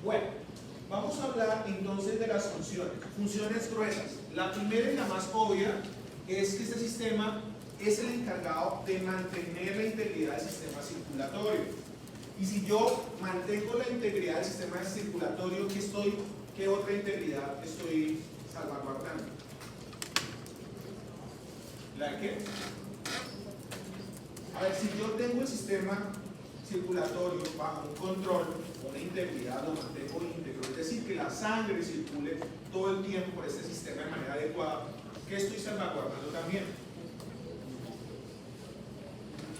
Bueno, vamos a hablar entonces de las funciones. Funciones gruesas. La primera y la más obvia es que este sistema es el encargado de mantener la integridad del sistema circulatorio. Y si yo mantengo la integridad del sistema circulatorio, ¿qué otra integridad estoy salvaguardando? ¿La qué? A ver, si yo tengo el sistema circulatorio bajo un control, una integridad, lo mantengo íntegro, es decir, que la sangre circule todo el tiempo por este sistema de manera adecuada, ¿qué estoy salvaguardando también?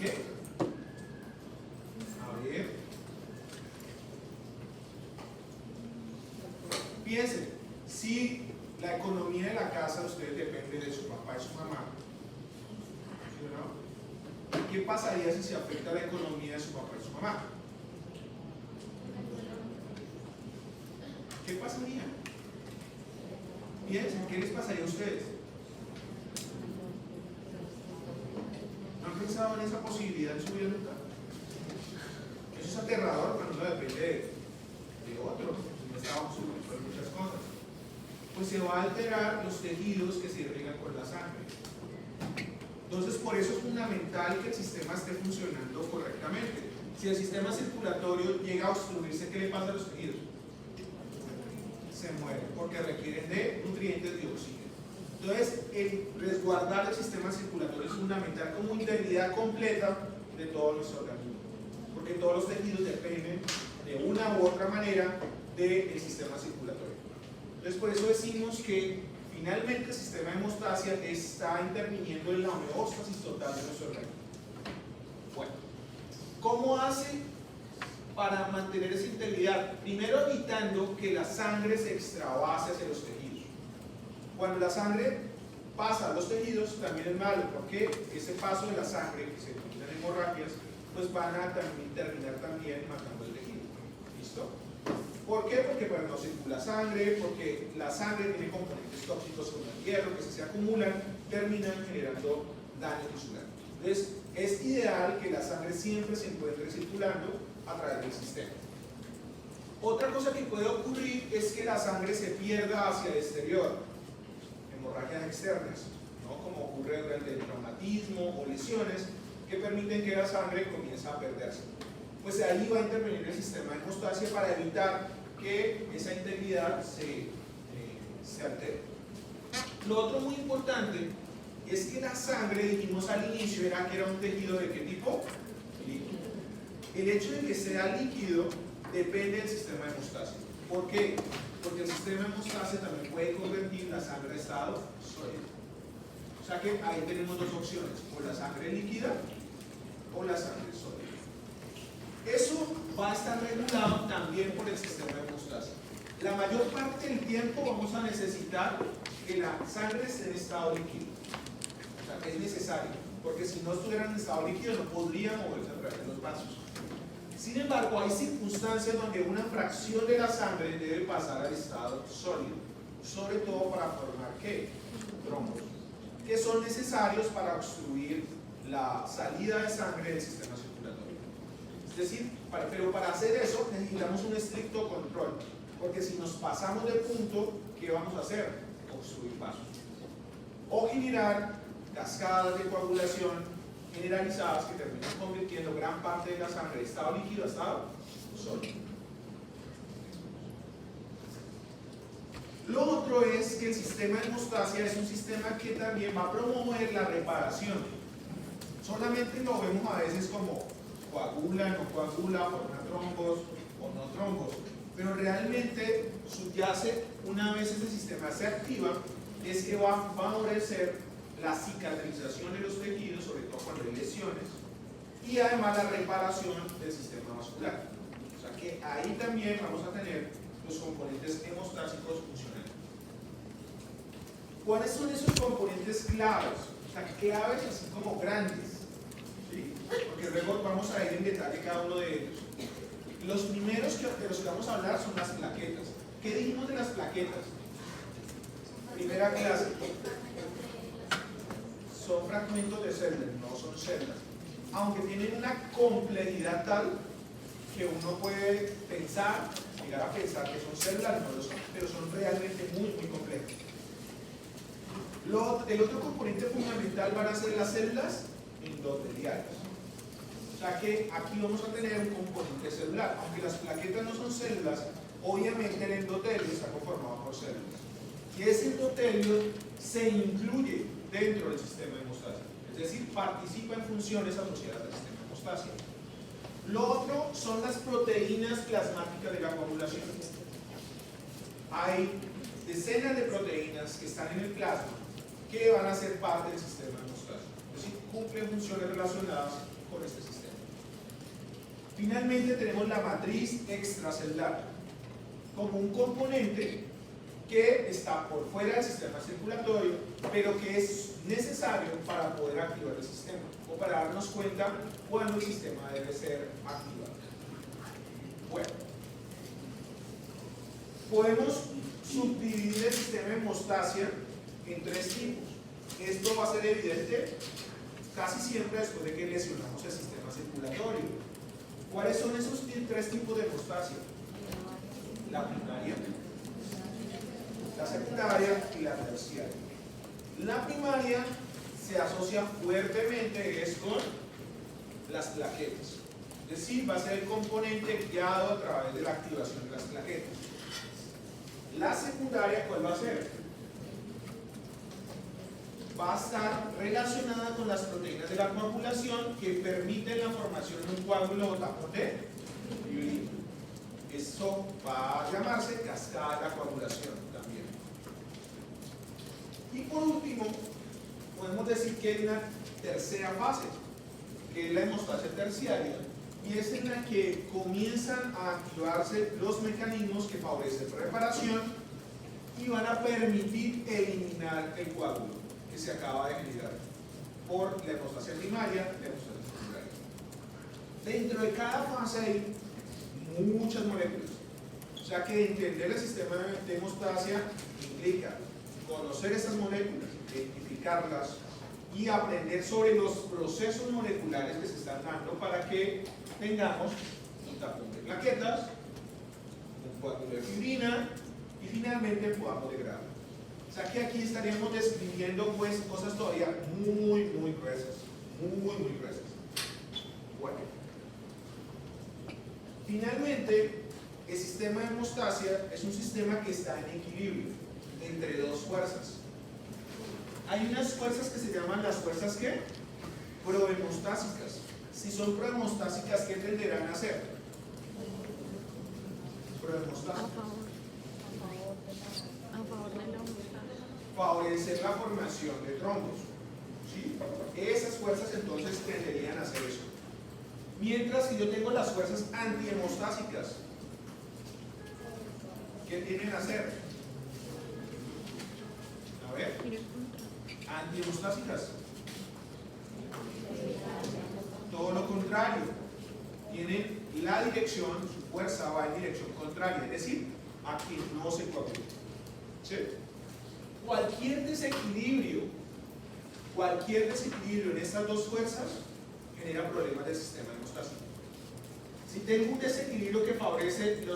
¿Qué? A ver. Piensen, si la economía de la casa de ustedes depende de su papá y su mamá, ¿sí o no? ¿Qué pasaría si se afecta la economía de su papá y su mamá? ¿Qué pasaría? Piensen, ¿qué les pasaría a ustedes? ¿No han pensado en esa posibilidad en su vida nunca? Eso es aterrador cuando uno depende de otro, no está bajo su control en muchas cosas. Pues se va a alterar los tejidos que se irrigan con la sangre. Entonces, por eso es fundamental que el sistema esté funcionando correctamente. Si el sistema circulatorio llega a obstruirse, ¿qué le pasa a los tejidos? Se mueren, porque requieren de nutrientes de oxígeno. Entonces, el resguardar el sistema circulatorio es fundamental como integridad completa de todo nuestro organismo, porque todos los tejidos dependen de una u otra manera del sistema circulatorio. Entonces, por eso decimos que finalmente el sistema de hemostasia está interviniendo en la homeostasis total de nuestro organismo. Bueno, ¿cómo hace para mantener esa integridad? Primero, evitando que la sangre se extravase hacia los tejidos. Cuando la sangre pasa a los tejidos también es malo, porque ese paso de la sangre, que se denominan hemorragias, pues van a terminar también matando el tejido. ¿Listo? ¿Por qué? Porque bueno, no circula sangre, porque la sangre tiene componentes tóxicos como el hierro que si se acumulan terminan generando daño tisular. Entonces es ideal que la sangre siempre se encuentre circulando a través del sistema. Otra cosa que puede ocurrir es que la sangre se pierda hacia el exterior, hemorragias externas, ¿no? Como ocurre durante el traumatismo o lesiones que permiten que la sangre comience a perderse. Pues ahí va a intervenir el sistema de hemostasia para evitar que esa integridad se altere. Lo otro muy importante es que la sangre, dijimos al inicio, que era un tejido de qué tipo? Líquido. El hecho de que sea líquido depende del sistema de hemostasia. ¿Por qué? Porque el sistema de hemostasia también puede convertir la sangre a estado sólido. O sea que ahí tenemos dos opciones, o la sangre líquida o la sangre sólida. Eso va a estar regulado también por el sistema de hemostasia. La mayor parte del tiempo vamos a necesitar que la sangre esté en estado líquido. O sea, es necesario, porque si no estuviera en estado líquido no podría moverse a través de los vasos. Sin embargo, hay circunstancias donde una fracción de la sangre debe pasar al estado sólido, sobre todo para formar ¿qué? Trombos, que son necesarios para obstruir la salida de sangre del sistema circulatorio. Es decir, pero para hacer eso necesitamos un estricto control, porque si nos pasamos de punto, ¿qué vamos a hacer? Obstruir vasos. O generar cascadas de coagulación generalizadas que terminan convirtiendo gran parte de la sangre de estado líquido a estado sólido. Lo otro es que el sistema de hemostasia es un sistema que también va a promover la reparación. Solamente lo vemos a veces como coagula, no coagula, forma trombos o no trombos, pero realmente subyace, una vez ese sistema se activa, es que va a favorecer la cicatrización de los tejidos, sobre todo cuando hay lesiones, y además la reparación del sistema vascular. O sea que ahí también vamos a tener los componentes hemostásicos funcionando. ¿Cuáles son esos componentes claves? O sea, claves así como grandes, ¿sí? Porque luego vamos a ir en detalle cada uno de ellos. Los primeros de los que vamos a hablar son las plaquetas. ¿Qué dijimos de las plaquetas? Primera clase. Son fragmentos de células, no son células. Aunque tienen una complejidad tal que uno puede pensar llegar a pensar que son células, no lo son, pero son realmente muy, muy complejos. El otro componente fundamental van a ser las células endoteliales. O sea que aquí vamos a tener un componente celular. Aunque las plaquetas no son células, obviamente el endotelio está conformado por células. Y ese endotelio se incluye dentro del sistema de hemostasia. Es decir, participa en funciones asociadas al sistema de hemostasia. Lo otro son las proteínas plasmáticas de la coagulación. Hay decenas de proteínas que están en el plasma que van a ser parte del sistema de hemostasia. Es decir, cumplen funciones relacionadas con este sistema. Finalmente tenemos la matriz extracelular como un componente que está por fuera del sistema circulatorio, pero que es necesario para poder activar el sistema o para darnos cuenta cuándo el sistema debe ser activado. Bueno, podemos subdividir el sistema de hemostasia en tres tipos. Esto va a ser evidente casi siempre después de que lesionamos el sistema circulatorio. ¿Cuáles son esos tres tipos de hemostasia? La primaria, la secundaria y la terciaria. La primaria se asocia fuertemente con las plaquetas, es decir, va a ser el componente guiado a través de la activación de las plaquetas. La secundaria, ¿cuál va a ser? Va a estar relacionada con las proteínas de la coagulación que permiten la formación de un coágulo o tapón de fibrina. Esto va a llamarse cascada de la coagulación también. Y por último, podemos decir que hay una tercera fase, que es la hemostasia terciaria, y es en la que comienzan a activarse los mecanismos que favorecen reparación y van a permitir eliminar el coágulo que se acaba de generar por la hemostasia primaria y la hemostasia secundaria. Dentro de cada fase hay muchas moléculas. O sea que entender el sistema de hemostasia implica conocer esas moléculas, identificarlas y aprender sobre los procesos moleculares que se están dando para que tengamos un tapón de plaquetas, un coágulo de fibrina y finalmente podamos degradar. O sea que aquí estaríamos describiendo pues cosas todavía muy gruesas, muy gruesas. Bueno, finalmente el sistema de hemostasia es un sistema que está en equilibrio entre dos fuerzas. Hay unas fuerzas que se llaman las fuerzas ¿qué? Prohemostásicas. Si son prohemostásicas, ¿qué tenderán a hacer? Prohemostásicas. Favorecer la formación de trombos. ¿Sí? Esas fuerzas entonces tenderían a hacer eso. Mientras que yo tengo las fuerzas antihemostásicas. ¿Qué tienen a hacer? A ver. Antihemostásicas. Todo lo contrario. Tienen la dirección, su fuerza va en dirección contraria, es decir, a que no se coagule. ¿Sí? Cualquier desequilibrio en estas dos fuerzas genera problemas del sistema hemostásico. Si tengo un desequilibrio que favorece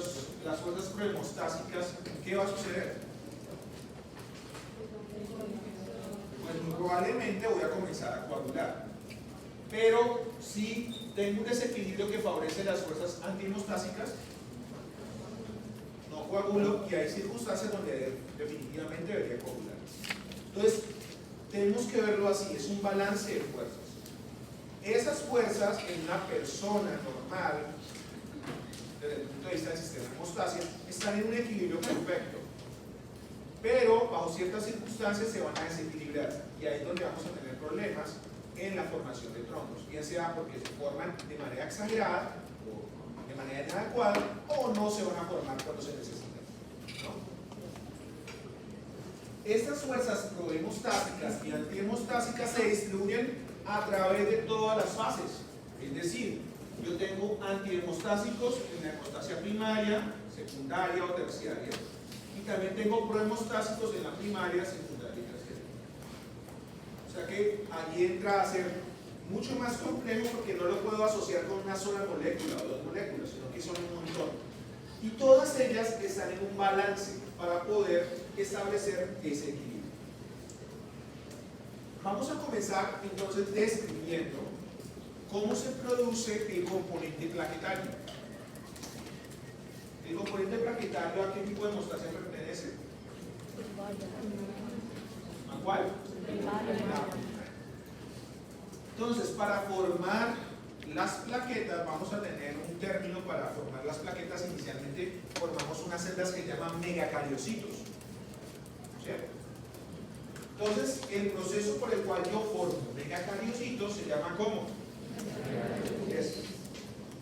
las fuerzas prohemostásicas, ¿qué va a suceder? Pues muy probablemente voy a comenzar a coagular. Pero si tengo un desequilibrio que favorece las fuerzas antihemostásicas, no coagulo y hay circunstancias donde definitivamente debería coagular. Entonces, tenemos que verlo así, es un balance de fuerzas. Esas fuerzas en una persona normal, desde el punto de vista del sistema de hemostasia, están en un equilibrio perfecto. Pero bajo ciertas circunstancias se van a desequilibrar y ahí es donde vamos a tener problemas en la formación de trombos, bien sea porque se forman de manera exagerada o de manera inadecuada o no se van a formar cuando se necesitan, ¿no? Estas fuerzas prohemostásicas y antihemostásicas se distribuyen a través de todas las fases, es decir, yo tengo antihemostásicos en la hemostasia primaria, secundaria o terciaria, y también tengo prohemostásicos en la primaria, secundaria y terciaria. O sea que ahí entra a ser mucho más complejo porque no lo puedo asociar con una sola molécula o dos moléculas, sino que son un montón. Y todas ellas están en un balance para poder establecer ese equilibrio. Vamos a comenzar entonces describiendo cómo se produce el componente plaquetario. El componente plaquetario, ¿a qué tipo de hemostasia pertenece? ¿A cuál? Entonces, para formar las plaquetas, vamos a tener un término para formar las plaquetas. Inicialmente formamos unas celdas que llaman megacariocitos, ¿cierto? Entonces, el proceso por el cual yo formo megacariocitos se llama ¿cómo?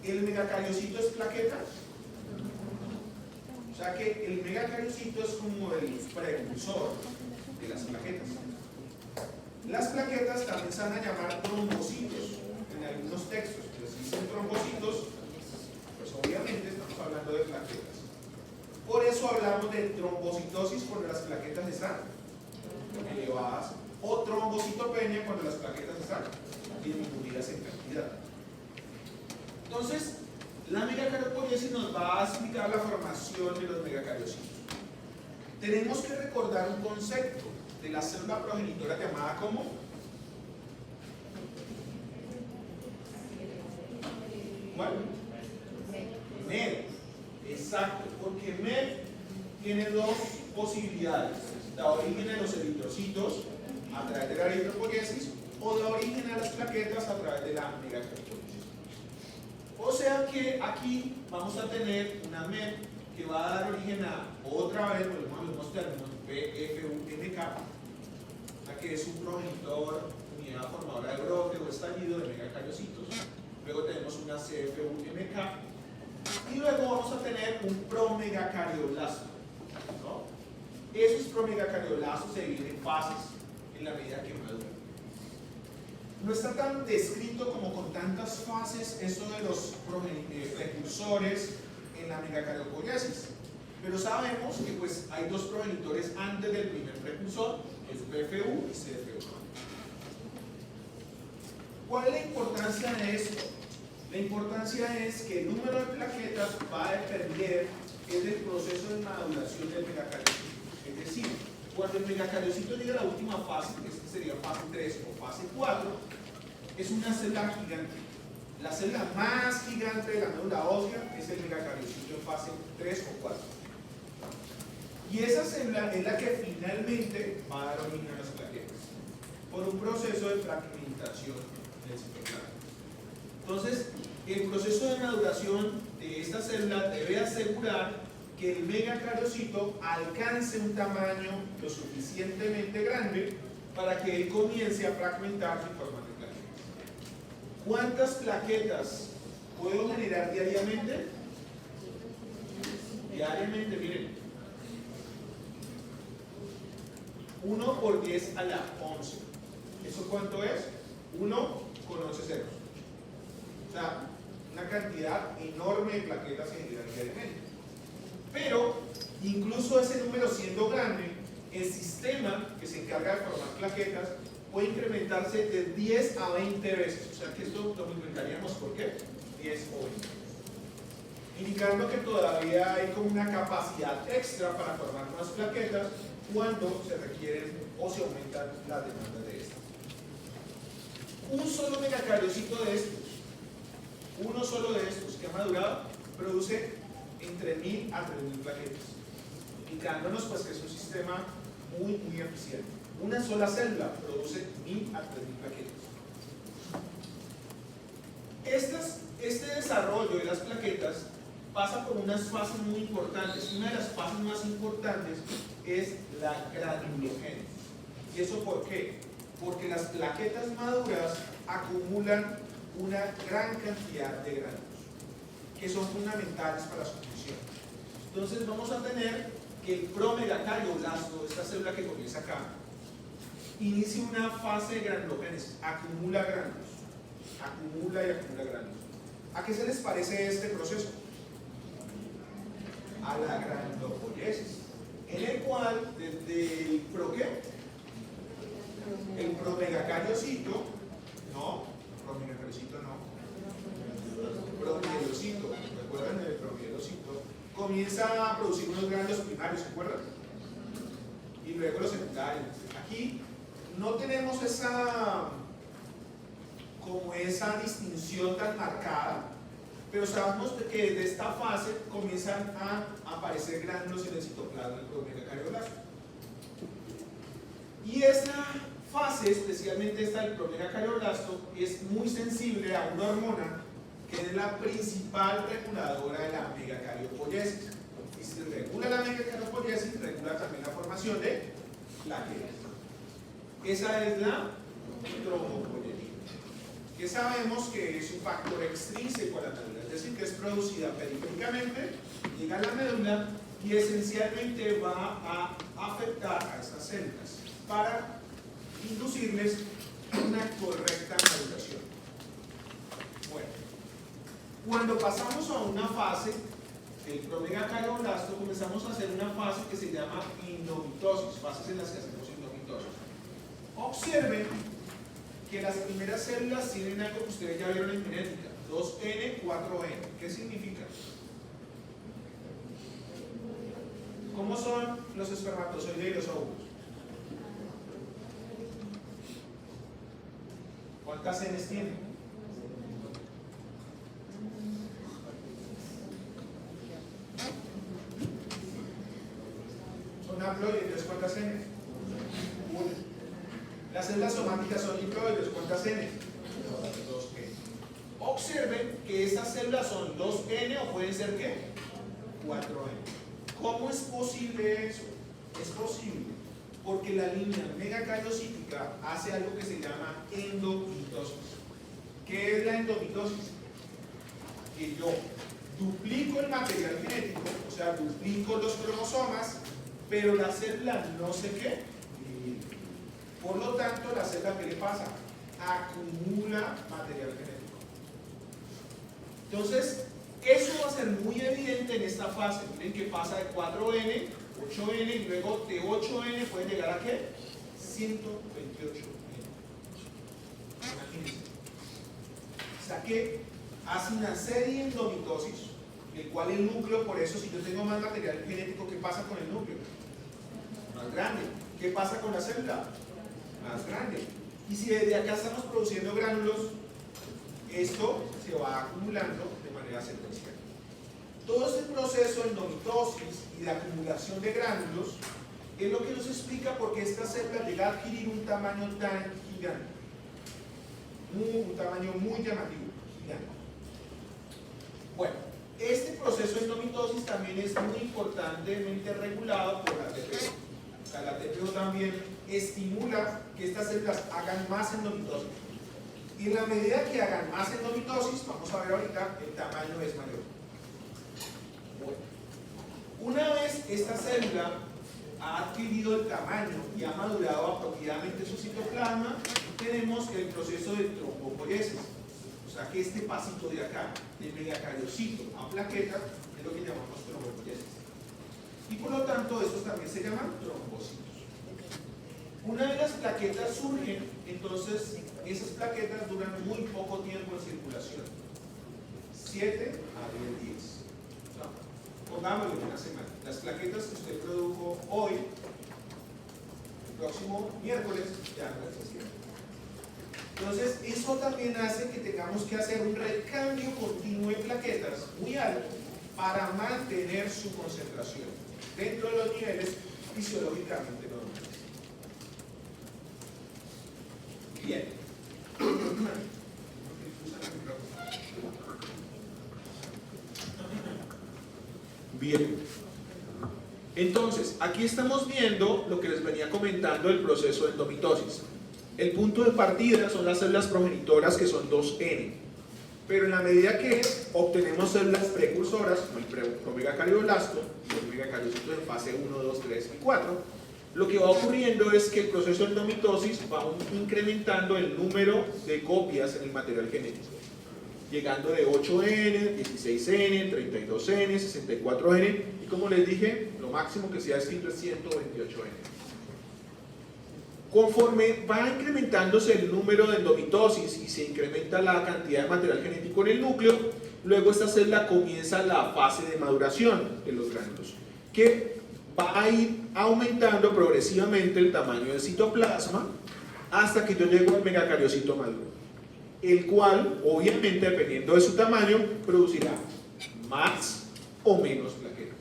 ¿El megacariocito es plaqueta? O sea que el megacariocito es como el precursor de las plaquetas. Las plaquetas también se van a llamar trombocitos en algunos textos, pero si dicen trombocitos, pues obviamente estamos hablando de plaquetas. Por eso hablamos de trombocitosis cuando las plaquetas están elevadas, o trombocitopenia cuando las plaquetas están disminuidas en cantidad. Entonces, la megacarioporiasis nos va a explicar la formación de los megacariocitos. Tenemos que recordar un concepto de la célula progenitora llamada como ¿cuál? MED. Exacto, porque MED tiene dos posibilidades: da origen a los eritrocitos a través de la eritropoiesis o da origen a las plaquetas a través de la megacarioporiasis. O sea que aquí vamos a tener una MED que va a dar origen a, otra vez, volvemos a los mismos términos, PFUMK, a que es un progenitor, unidad formadora de brote o estallido de megacariocitos. Luego tenemos una CFUMK y luego vamos a tener un promegacarioblasto, ¿no? Esos promegacarioblastos se dividen en fases en la medida que maduran. No está tan descrito como con tantas fases eso de los precursores en la megacarioporiasis, pero sabemos que pues hay dos progenitores antes del primer precursor, es PFU y CFU. ¿Cuál es la importancia de esto? La importancia es que el número de plaquetas va a depender del proceso de maduración del megacariocito. Es decir, cuando el megacariocito llega a la última fase, que esta sería fase 3 o fase 4, es una célula gigante. La célula más gigante de la médula ósea es el megacariocito en fase 3 o 4. Y esa célula es la que finalmente va a dar origen a las plaquetas por un proceso de fragmentación del citoplasma. Entonces, el proceso de maduración de esta célula debe asegurar que el megacariocito alcance un tamaño lo suficientemente grande para que él comience a fragmentarse en forma de plaquetas. ¿Cuántas plaquetas puedo generar diariamente? Diariamente, miren, 1 por 10 a la 11. ¿Eso cuánto es? 1 con 11 ceros. O sea, una cantidad enorme de plaquetas se generan diariamente. Pero, incluso ese número siendo grande, el sistema que se encarga de formar plaquetas puede incrementarse de 10 a 20 veces. O sea que esto lo multiplicaríamos por ¿qué? 10 o 20. Indicando que todavía hay como una capacidad extra para formar más plaquetas cuando se requieren o se aumentan las demandas de estas. Un solo megacariocito de estos, uno solo de estos que ha madurado, produce entre 1000 a 3000 plaquetas, indicándonos pues que es un sistema muy eficiente. Una sola célula produce 1000 a 3000 plaquetas. Este desarrollo de las plaquetas pasa por unas fases muy importantes. Una de las fases más importantes es la granulogénesis. ¿Y eso por qué? Porque las plaquetas maduras acumulan una gran cantidad de granos que son fundamentales para su función. Entonces vamos a tener que el promegacarioblasto, esta célula que comienza acá, inicia una fase de granulogénesis, acumula granos, acumula y acumula granos. ¿A qué se les parece este proceso? A la granulopoiesis, en el cual desde el el promegacariocito, promielocito, ¿recuerdan el promielocito? comienza a producir unos granos primarios, ¿se acuerdan? Y luego los secundarios. Aquí no tenemos como esa distinción tan marcada, pero sabemos que desde esta fase comienzan a aparecer gránulos en el citoplasma del promegacariodato. Y esta fase, especialmente esta del promegacariodato, es muy sensible a una hormona que es la principal reguladora de la megacariopoliesis. Y si regula la megacariopoliesis, regula también la formación de plaquetas. Esa es la trombopoietina, que sabemos que es un factor extrínseco a la médula, es decir, que es producida periféricamente, llega a la médula y esencialmente va a afectar a estas células para inducirles una correcta maduración. Bueno, cuando pasamos a una fase del promegacariodato, comenzamos a hacer una fase que se llama indomitosis, fases en las que hacemos indomitosis. Observen que las primeras células tienen algo que ustedes ya vieron en genética, 2N, 4N. ¿Qué significa? ¿Cómo son los espermatozoides y los óvulos? ¿Cuántas Ns tienen? Son haploides, entonces ¿cuántas N? Una. Las células somáticas son diploides, ¿cuántas N? 2N. Observen que estas células son 2N o pueden ser ¿qué? 4N. ¿Cómo es posible eso? Es posible porque la línea megacariocítica hace algo que se llama endomitosis. ¿Qué es la endomitosis? Que yo duplico el material genético, o sea, duplico los cromosomas, pero la célula no sé qué. Por lo tanto, la célula, ¿qué le pasa? Acumula material genético. Entonces, eso va a ser muy evidente en esta fase. Miren que pasa de 4N, 8N y luego de 8N puede llegar a ¿qué? 128N. Imagínense. O sea que hace una serie de endomitosis, el cual el núcleo, por eso si yo tengo más material genético, ¿qué pasa con el núcleo? Más grande. ¿Qué pasa con la célula? Más grande. Y si desde acá estamos produciendo gránulos, esto se va acumulando de manera secuencial. Todo este proceso de endomitosis y de acumulación de gránulos es lo que nos explica por qué esta célula llega a adquirir un tamaño tan gigante, un tamaño muy llamativo, gigante. Bueno, este proceso de endomitosis también es muy importantemente regulado por la TPO. O sea, la TPO también estimula que estas células hagan más endomitosis. Y en la medida que hagan más endomitosis, vamos a ver ahorita, el tamaño es mayor. Bueno, una vez esta célula ha adquirido el tamaño y ha madurado apropiadamente su citoplasma, tenemos el proceso de trombopoiesis. O sea que este pasito de acá, de megacariocito a plaqueta, es lo que llamamos trombopoiesis. Y por lo tanto, estos también se llaman trombocitos. Una vez las plaquetas surgen, entonces esas plaquetas duran muy poco tiempo en circulación. 7 a 10 días. O sea, pongámoslo en una semana. Las plaquetas que usted produjo hoy, el próximo miércoles, ya no existieron. Entonces, eso también hace que tengamos que hacer un recambio continuo de plaquetas muy alto para mantener su concentración dentro de los niveles fisiológicamente normales. Bien. Bien. Entonces, aquí estamos viendo lo que les venía comentando del proceso de endomitosis. El punto de partida son las células progenitoras, que son 2N. Pero en la medida que obtenemos células precursoras, como el promegacariodato y el megacariocito en fase 1, 2, 3 y 4, lo que va ocurriendo es que el proceso de endomitosis va incrementando el número de copias en el material genético, llegando de 8N, 16N, 32N, 64N, y como les dije, lo máximo que se ha escrito es 128N. Conforme va incrementándose el número de endomitosis y se incrementa la cantidad de material genético en el núcleo, Luego esta célula comienza la fase de maduración de los gránulos, que va a ir aumentando progresivamente el tamaño del citoplasma hasta que yo llego al megacariocito maduro, el cual, obviamente, dependiendo de su tamaño, producirá más o menos plaquetas.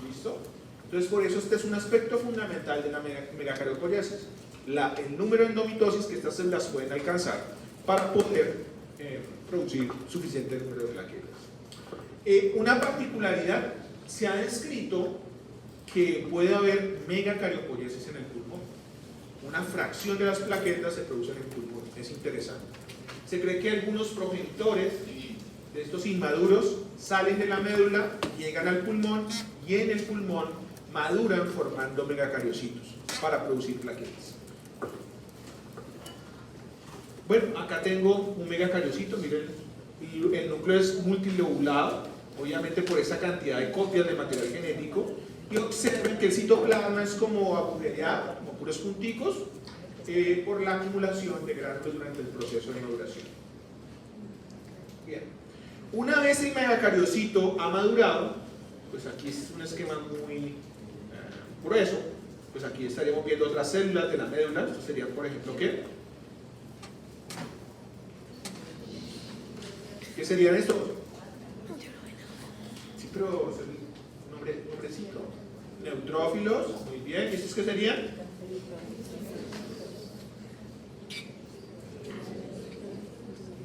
¿Listo? Entonces, por eso este es un aspecto fundamental de la megacariopoiesis, el número de endomitosis que estas células pueden alcanzar para poder producir suficiente número de plaquetas. Una particularidad, se ha descrito que puede haber megacariopoiesis en el pulmón. Una fracción de las plaquetas se producen en el pulmón, es interesante. Se cree que algunos progenitores de estos inmaduros salen de la médula, llegan al pulmón y en el pulmón maduran formando megacariocitos para producir plaquetas. Bueno, acá tengo un megacariocito, miren, el núcleo es multilobulado, obviamente por esa cantidad de copias de material genético, y observen que el citoplasma es como agujereado, como puros punticos, por la acumulación de gránulos durante el proceso de maduración. Bien, una vez el megacariocito ha madurado, pues aquí es un esquema muy grueso, pues aquí estaríamos viendo otras células de la médula, esto serían, por ejemplo, ¿qué? ¿Qué serían estos? Sí, pero es el nombrecito. Neutrófilos, muy bien. ¿Y estos qué serían?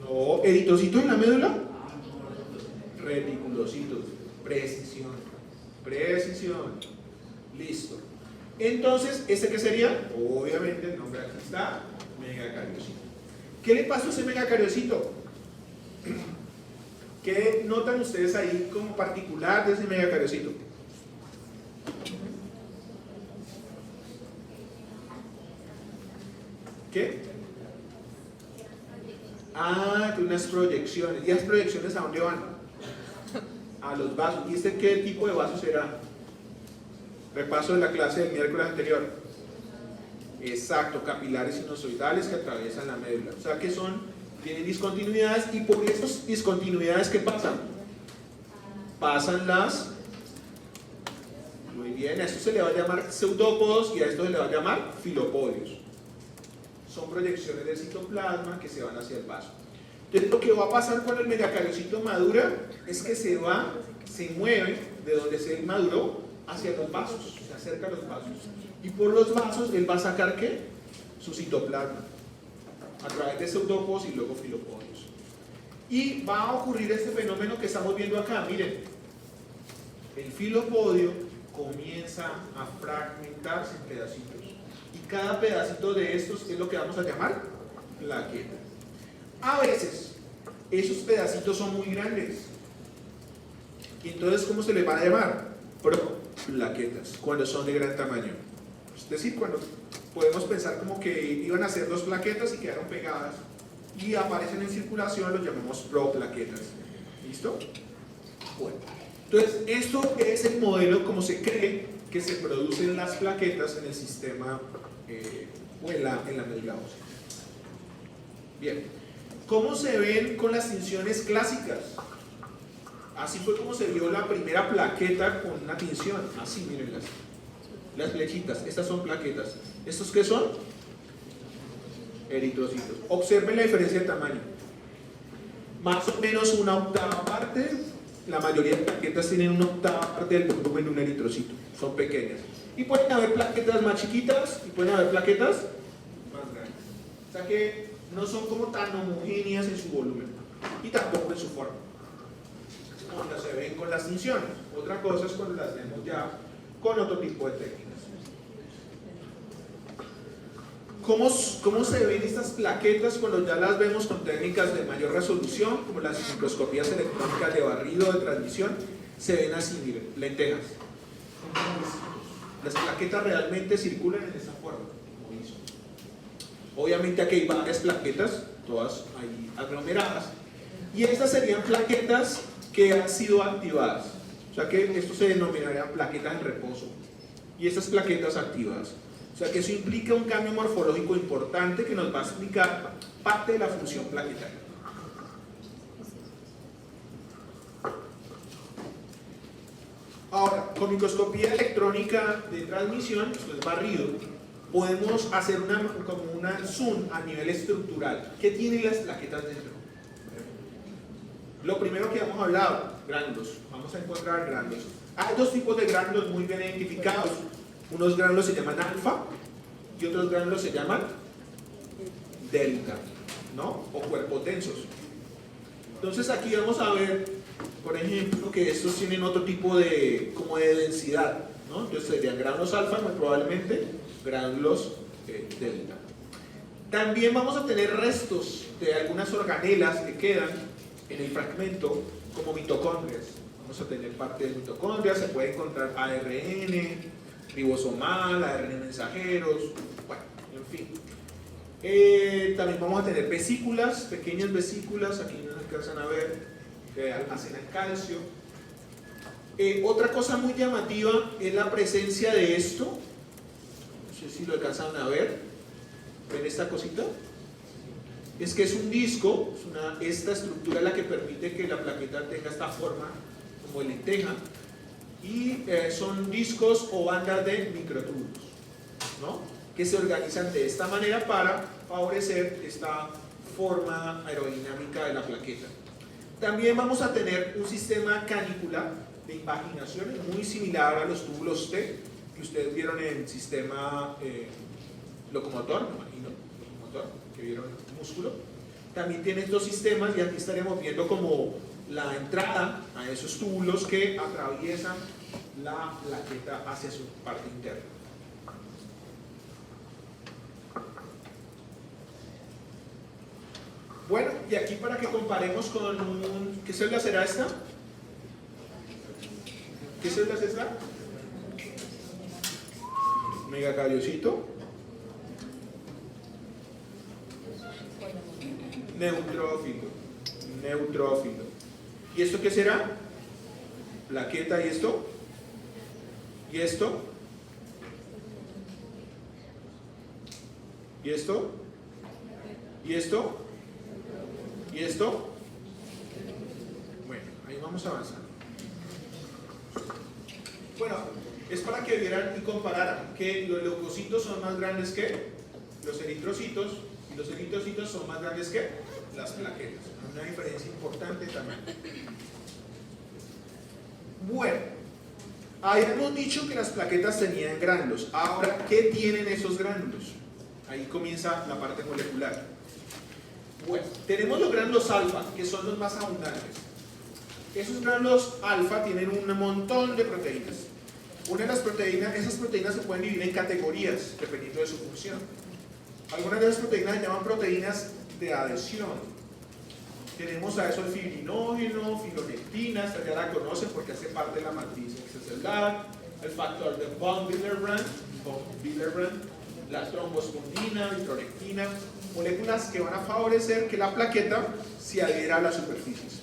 No, eritrocitos en la médula. Reticulocitos. Precisión. Precisión. Listo. Entonces, ¿este qué sería? Obviamente el nombre aquí está, megacariocito. ¿Qué le pasa a ese megacariocito? ¿Qué notan ustedes ahí como particular de ese megacariocito? ¿Qué? Ah, tiene unas proyecciones. ¿Y las proyecciones a dónde van? A los vasos. ¿Y este qué tipo de vaso será? Repaso de la clase del miércoles anterior. Exacto, capilares sinusoidales que atraviesan la médula. O sea que tienen discontinuidades, y por esas discontinuidades, ¿qué pasan? Pasan las... Muy bien, a esto se le va a llamar pseudópodos y a esto se le va a llamar filopodios. Son proyecciones del citoplasma que se van hacia el vaso. Entonces lo que va a pasar cuando el megacariocito madura es que se mueve de donde se maduró hacia los vasos, se acerca a los vasos. Y por los vasos él va a sacar ¿qué? Su citoplasma, a través de pseudópodos y luego filopodios. Y va a ocurrir este fenómeno que estamos viendo acá, miren. El filopodio comienza a fragmentarse en pedacitos. Y cada pedacito de estos es lo que vamos a llamar plaqueta. A veces, esos pedacitos son muy grandes. Y entonces, ¿cómo se les va a llamar? Plaquetas, cuando son de gran tamaño. Es decir, cuando podemos pensar como que iban a ser dos plaquetas y quedaron pegadas y aparecen en circulación, los llamamos proplaquetas. ¿Listo? Bueno, entonces esto es el modelo como se cree que se producen las plaquetas en el sistema o en la médula ósea. Bien, ¿cómo se ven con las tinciones clásicas? Así fue como se vio la primera plaqueta con una tinción. Así, mírenlas. Las flechitas, estas son plaquetas. ¿Estos qué son? Eritrocitos. Observen la diferencia de tamaño. Más o menos una octava parte. La mayoría de plaquetas tienen una octava parte del volumen de un eritrocito. Son pequeñas. Y pueden haber plaquetas más chiquitas y pueden haber plaquetas más grandes. O sea que no son como tan homogéneas en su volumen y tampoco en su forma, cuando se ven con las tinciones. Otra cosa es cuando las vemos ya con otro tipo de técnicas. ¿Cómo se ven estas plaquetas cuando ya las vemos con técnicas de mayor resolución, como las microscopías electrónicas de barrido de transmisión? Se ven así, miren, lentejas. Las plaquetas realmente circulan en esa forma. Obviamente aquí hay varias plaquetas, todas ahí aglomeradas, y estas serían plaquetas que han sido activadas. O sea que esto se denominaría plaquetas en reposo, y estas plaquetas activadas. O sea que eso implica un cambio morfológico importante que nos va a explicar parte de la función plaquetaria. Ahora, con microscopía electrónica de transmisión, pues barrido, podemos hacer como una zoom a nivel estructural. ¿Qué tienen las plaquetas dentro? Lo primero que hemos hablado, gránulos. Vamos a encontrar gránulos. Hay dos tipos de gránulos muy bien identificados. Unos gránulos se llaman alfa y otros gránulos se llaman delta, ¿no? O cuerpotensos. Entonces aquí vamos a ver, por ejemplo, que estos tienen otro tipo de, como de densidad, ¿no? Entonces serían gránulos alfa, muy probablemente gránulos delta. También vamos a tener restos de algunas organelas que quedan en el fragmento, como mitocondrias. Vamos a tener parte de mitocondrias, se puede encontrar ARN, ribosomal, ARN mensajeros, bueno, en fin. También vamos a tener vesículas, pequeñas vesículas, aquí no alcanzan a ver, que hacen el calcio. Otra cosa muy llamativa es la presencia de esto, no sé si lo alcanzan a ver, ¿ven esta cosita? Es que es un disco, esta estructura es la que permite que la plaqueta tenga esta forma como de lenteja, y son discos o bandas de microtúbulos, ¿no? Que se organizan de esta manera para favorecer esta forma aerodinámica de la plaqueta. También vamos a tener un sistema canícula de invaginación muy similar a los túbulos T que ustedes vieron en el sistema locomotor, me imagino, locomotor, que vieron el músculo. También tiene estos sistemas y aquí estaremos viendo como la entrada a esos túbulos que atraviesan la plaqueta hacia su parte interna. Bueno, y aquí para que comparemos con un... ¿Qué célula será esta? ¿Qué célula es esta? Megacariocito. Neutrófilo. Neutrófilo. ¿Y esto qué será? Plaqueta. ¿Y esto? ¿Y esto? ¿Y esto? ¿Y esto? ¿Y esto? Bueno, ahí vamos avanzando. Bueno, es para que vieran y compararan que los leucocitos son más grandes que los eritrocitos y los eritrocitos son más grandes que las plaquetas. Una diferencia importante también. Bueno, habíamos dicho que las plaquetas tenían gránulos. Ahora, ¿qué tienen esos gránulos? Ahí comienza la parte molecular. Bueno, tenemos los gránulos alfa, que son los más abundantes. Esos gránulos alfa tienen un montón de proteínas. Una de las proteínas, esas proteínas se pueden dividir en categorías, dependiendo de su función. Algunas de esas proteínas se llaman proteínas de adhesión. Tenemos a eso el fibrinógeno, fibronectina, esta ya la conocen porque hace parte de la matriz extracelular, el factor de von Willebrand, la trombospondina, vitronectina, moléculas que van a favorecer que la plaqueta se adhiera a las superficies.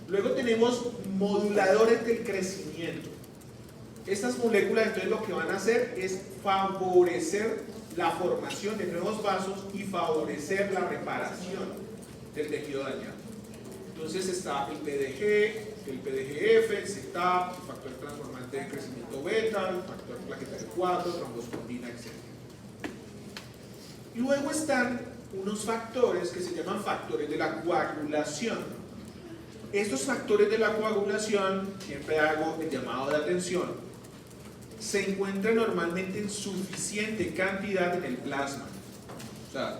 Luego tenemos moduladores del crecimiento. Estas moléculas entonces lo que van a hacer es favorecer la formación de nuevos vasos y favorecer la reparación del tejido dañado. Entonces está el PDG, el PDGF, el CETAP, el factor transformante de crecimiento beta, el factor plaquetario 4, trombospondina, etc. Y luego están unos factores que se llaman factores de la coagulación. Estos factores de la coagulación, siempre hago el llamado de atención, se encuentran normalmente en suficiente cantidad en el plasma. O sea,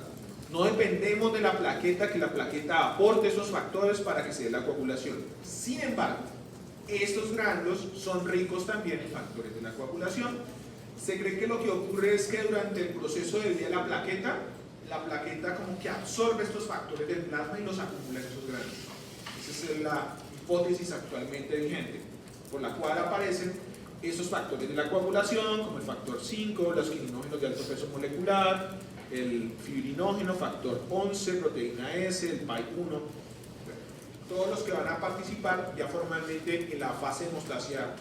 no dependemos de la plaqueta, que la plaqueta aporte esos factores para que se dé la coagulación. Sin embargo, estos gránulos son ricos también en factores de la coagulación. Se cree que lo que ocurre es que durante el proceso de vida de la plaqueta como que absorbe estos factores del plasma y los acumula en esos gránulos. Esa es la hipótesis actualmente vigente, por la cual aparecen esos factores de la coagulación, como el factor 5, los quininógenos de alto peso molecular, el fibrinógeno, factor 11, proteína S, el PAI1, todos los que van a participar ya formalmente en la fase de hemostasia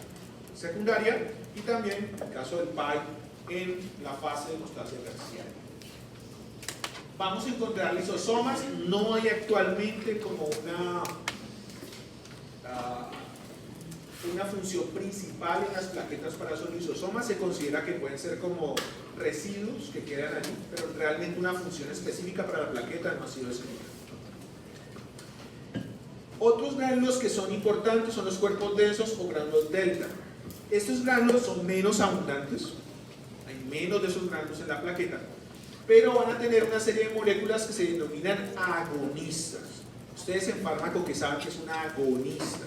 secundaria y también, en el caso del PAI, en la fase de hemostasia terciaria. Vamos a encontrar lisosomas, no hay actualmente como una una función principal en las plaquetas para lisosomas, se considera que pueden ser como residuos que quedan allí, pero realmente una función específica para la plaqueta no ha sido definida. Otros gránulos que son importantes son los cuerpos densos o gránulos delta. Estos gránulos son menos abundantes, hay menos de esos gránulos en la plaqueta, pero van a tener una serie de moléculas que se denominan agonistas. Ustedes en fármaco que saben que es una agonista.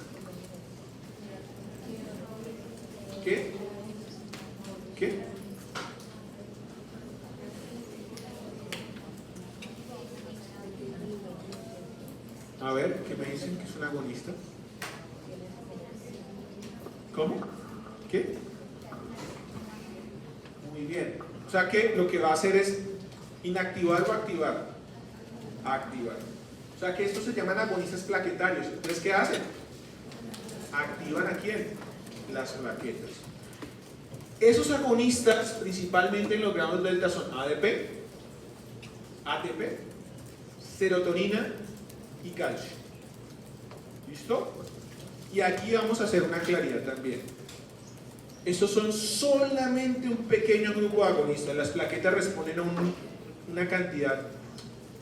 ¿Qué? ¿Qué? A ver, ¿qué me dicen que es un agonista? ¿Cómo? ¿Qué? Muy bien. O sea que lo que va a hacer es inactivar o activar. Activar. O sea que estos se llaman agonistas plaquetarios. Entonces, ¿qué hacen? ¿Activan a quién? Las plaquetas. Esos agonistas, principalmente en los granos delta, son ADP, ATP, serotonina y calcio. ¿Listo? Y aquí vamos a hacer una claridad también. Estos son solamente un pequeño grupo de agonistas. Las plaquetas responden a una cantidad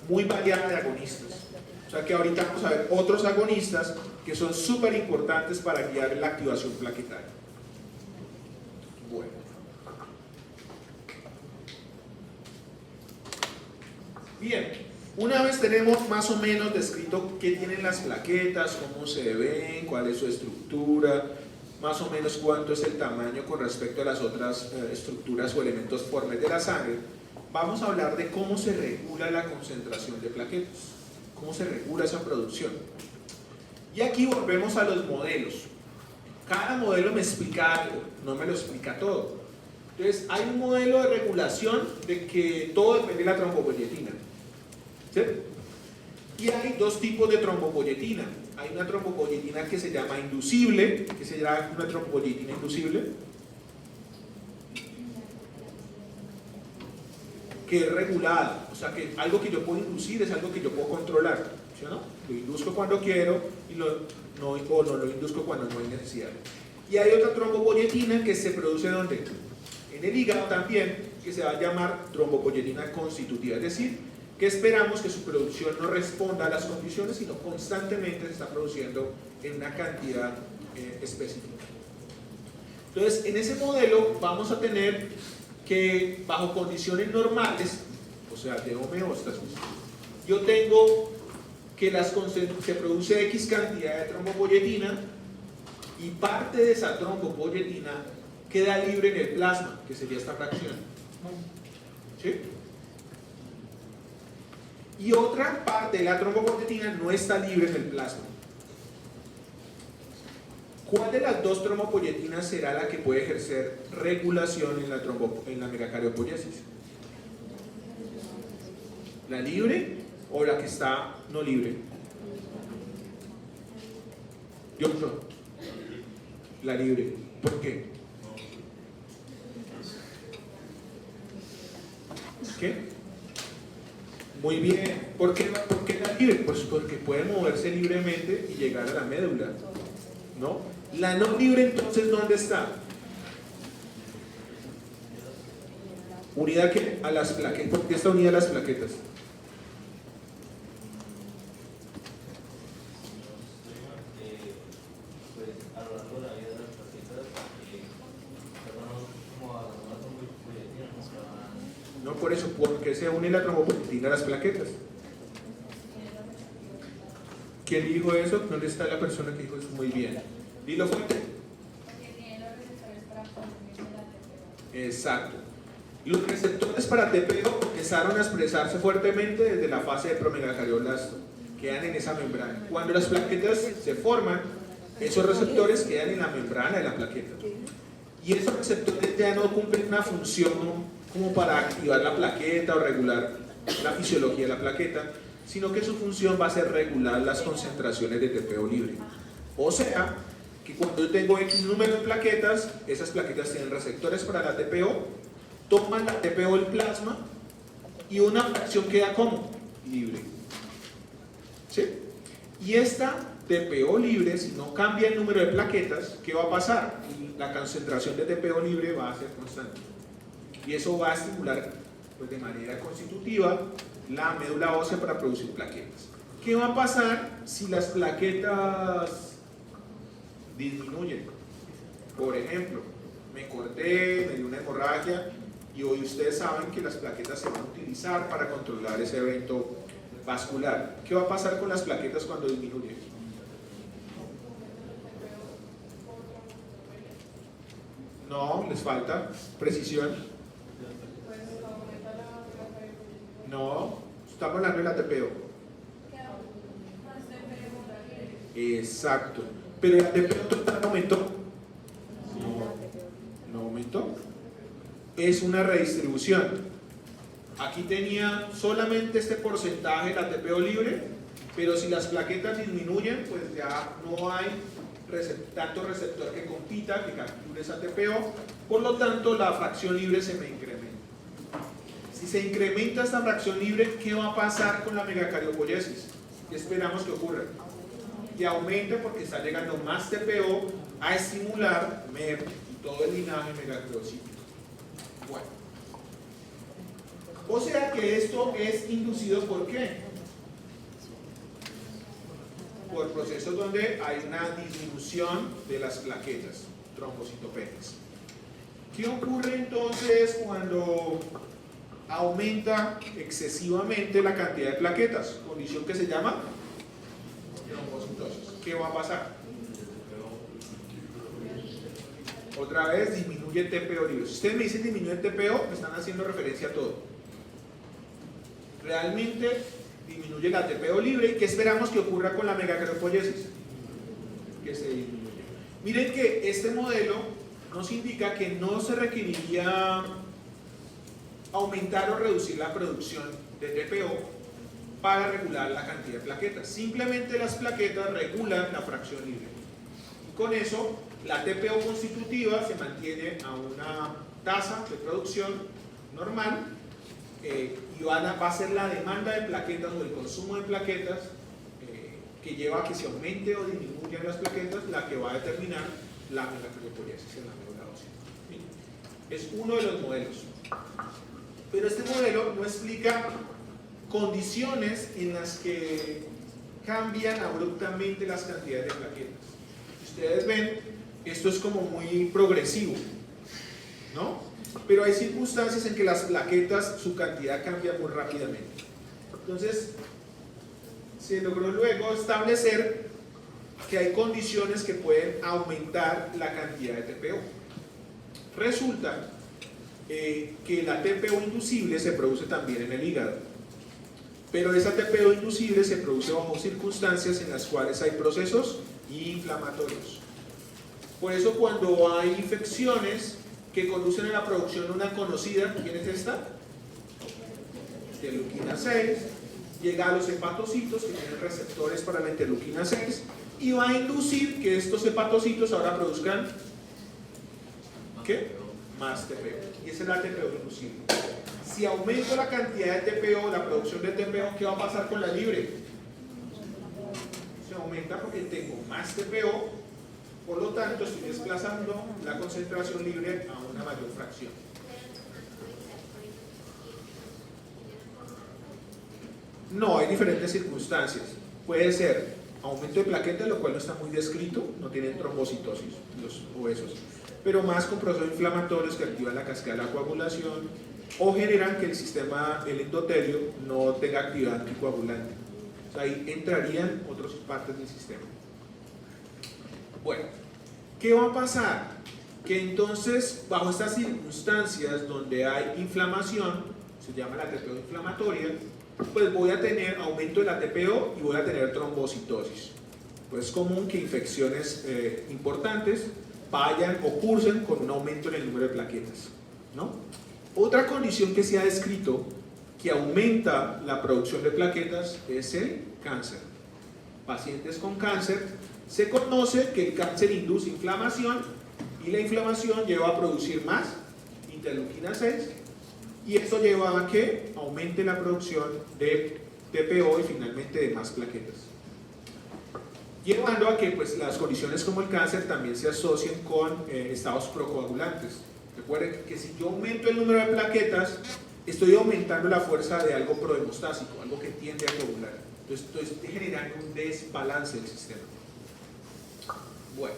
muy variada de agonistas. O sea que ahorita vamos a ver otros agonistas que son súper importantes para guiar la activación plaquetaria. Bueno. Bien, una vez tenemos más o menos descrito qué tienen las plaquetas, cómo se ven, cuál es su estructura, más o menos cuánto es el tamaño con respecto a las otras estructuras o elementos formes de la sangre, vamos a hablar de cómo se regula la concentración de plaquetas, cómo se regula esa producción. Y aquí volvemos a los modelos. Cada modelo me explica algo, no me lo explica todo. Entonces, hay un modelo de regulación de que todo depende de la trombopoyetina. ¿Sí? Y hay dos tipos de trombopoyetina. Hay una trombopoyetina que se llama inducible, que se llama una trombopoyetina inducible, que es regulada, o sea que algo que yo puedo inducir es algo que yo puedo controlar, ¿sí o no? Lo induzco cuando quiero y no lo induzco cuando no hay necesidad. Y hay otra trombopoyetina que se produce ¿dónde? En el hígado también, que se va a llamar trombopoyetina constitutiva, es decir, que esperamos que su producción no responda a las condiciones, sino constantemente se está produciendo en una cantidad específica. Entonces, en ese modelo vamos a tener que bajo condiciones normales, o sea, de homeostasis, yo tengo que se produce X cantidad de trombopoyetina y parte de esa trombopoyetina queda libre en el plasma, que sería esta fracción. ¿Sí? Y otra parte de la trombopoyetina no está libre en el plasma. ¿Cuál de las dos trombopoyetinas será la que puede ejercer regulación en la megacardiopoiesis? ¿La libre o la que está no libre? Yo no. La libre. ¿Por qué? ¿Qué? Muy bien. ¿Por qué la libre? Pues porque puede moverse libremente y llegar a la médula, ¿no? La no libre, entonces, ¿dónde está? ¿Unida qué? A las plaquetas. ¿Por qué está unida a las plaquetas? No, por eso, porque se une la trombopoyetina a las plaquetas. ¿Quién dijo eso? ¿Dónde está la persona que dijo eso? Muy bien. Dilo fuerte. Porque tiene los receptores para consumir la TPO. Exacto. Los receptores para TPO empezaron a expresarse fuertemente desde la fase de promegacardioblasto. Quedan en esa membrana. Cuando las plaquetas se forman, esos receptores quedan en la membrana de la plaqueta. Y esos receptores ya no cumplen una función como para activar la plaqueta o regular la fisiología de la plaqueta, sino que su función va a ser regular las concentraciones de TPO libre. O sea, que cuando yo tengo X número de plaquetas, esas plaquetas tienen receptores para la TPO, toman la TPO del plasma y una fracción queda como libre. ¿Sí? Y esta TPO libre, si no cambia el número de plaquetas, ¿qué va a pasar? La concentración de TPO libre va a ser constante. Y eso va a estimular pues, de manera constitutiva la médula ósea para producir plaquetas. ¿Qué va a pasar si las plaquetas disminuyen? Por ejemplo, me corté, me dio una hemorragia y hoy ustedes saben que las plaquetas se van a utilizar para controlar ese evento vascular. ¿Qué va a pasar con las plaquetas cuando disminuyen? No, les falta precisión. No, estamos hablando de la TPO. Exacto. Pero la TPO total aumentó. No aumentó. Es una redistribución. Aquí tenía solamente este porcentaje de la TPO libre, pero si las plaquetas disminuyen, pues ya no hay tanto receptor que compita, que capture esa TPO, por lo tanto la fracción libre se me incrementa. Si se incrementa esta fracción libre, ¿qué va a pasar con la megacardiopoiesis? ¿Qué esperamos que ocurra? Que aumente porque está llegando más TPO a estimular MER y todo el linaje megacariocítico. Bueno, o sea que esto es inducido ¿por qué? Por procesos donde hay una disminución de las plaquetas trombocitopénicas. ¿Qué ocurre entonces cuando aumenta excesivamente la cantidad de plaquetas? Condición que se llama trombocitosis. ¿Qué va a pasar? Otra vez disminuye el TPO libre. Si ustedes me dicen disminuye el TPO, me están haciendo referencia a todo. Realmente disminuye la TPO libre. ¿Y qué esperamos que ocurra con la megacardiopoiesis? Que se disminuye. Miren que este modelo nos indica que no se requeriría aumentar o reducir la producción de TPO para regular la cantidad de plaquetas. Simplemente las plaquetas regulan la fracción libre. Y con eso, la TPO constitutiva se mantiene a una tasa de producción normal y va a ser la demanda de plaquetas o el consumo de plaquetas que lleva a que se aumente o disminuyan las plaquetas la que va a determinar la megacardiopoiesis en la médula ósea. Es uno de los modelos. Pero este modelo no explica condiciones en las que cambian abruptamente las cantidades de plaquetas. Ustedes ven, esto es como muy progresivo, ¿no? Pero hay circunstancias en que las plaquetas, su cantidad cambia muy rápidamente. Entonces, se logró luego establecer que hay condiciones que pueden aumentar la cantidad de TPO. Resulta que la TPO inducible se produce también en el hígado, pero esa TPO inducible se produce bajo circunstancias en las cuales hay procesos inflamatorios. Por eso cuando hay infecciones que conducen a la producción de una conocida, ¿quién es esta? Interleuquina 6, llega a los hepatocitos que tienen receptores para la interleuquina 6 y va a inducir que estos hepatocitos ahora produzcan ¿qué? Más TPO. Y esa es la TPO inducible. Si aumento la cantidad de TPO, la producción de TPO, ¿qué va a pasar con la libre? Se aumenta porque tengo más TPO, por lo tanto estoy desplazando la concentración libre a una mayor fracción. No, hay diferentes circunstancias. Puede ser aumento de plaquetas, lo cual no está muy descrito, no tienen trombocitosis los obesos, pero más con procesos inflamatorios que activan la cascada de la coagulación o generan que el sistema, el endotelio, no tenga actividad anticoagulante. O sea, ahí entrarían otras partes del sistema. Bueno, ¿qué va a pasar? Que entonces, bajo estas circunstancias donde hay inflamación, se llama la TPO inflamatoria, pues voy a tener aumento de la TPO y voy a tener trombocitosis. Pues es común que infecciones importantes vayan o cursen con un aumento en el número de plaquetas, ¿no? Otra condición que se ha descrito que aumenta la producción de plaquetas es el cáncer. Pacientes con cáncer, se conoce que el cáncer induce inflamación y la inflamación lleva a producir más interleuquina 6 y esto lleva a que aumente la producción de TPO y finalmente de más plaquetas. llevando a que pues, las condiciones como el cáncer también se asocien con estados procoagulantes. Recuerden que si yo aumento el número de plaquetas, estoy aumentando la fuerza de algo prohemostásico, algo que tiende a coagular. Entonces estoy generando un desbalance del sistema. Bueno.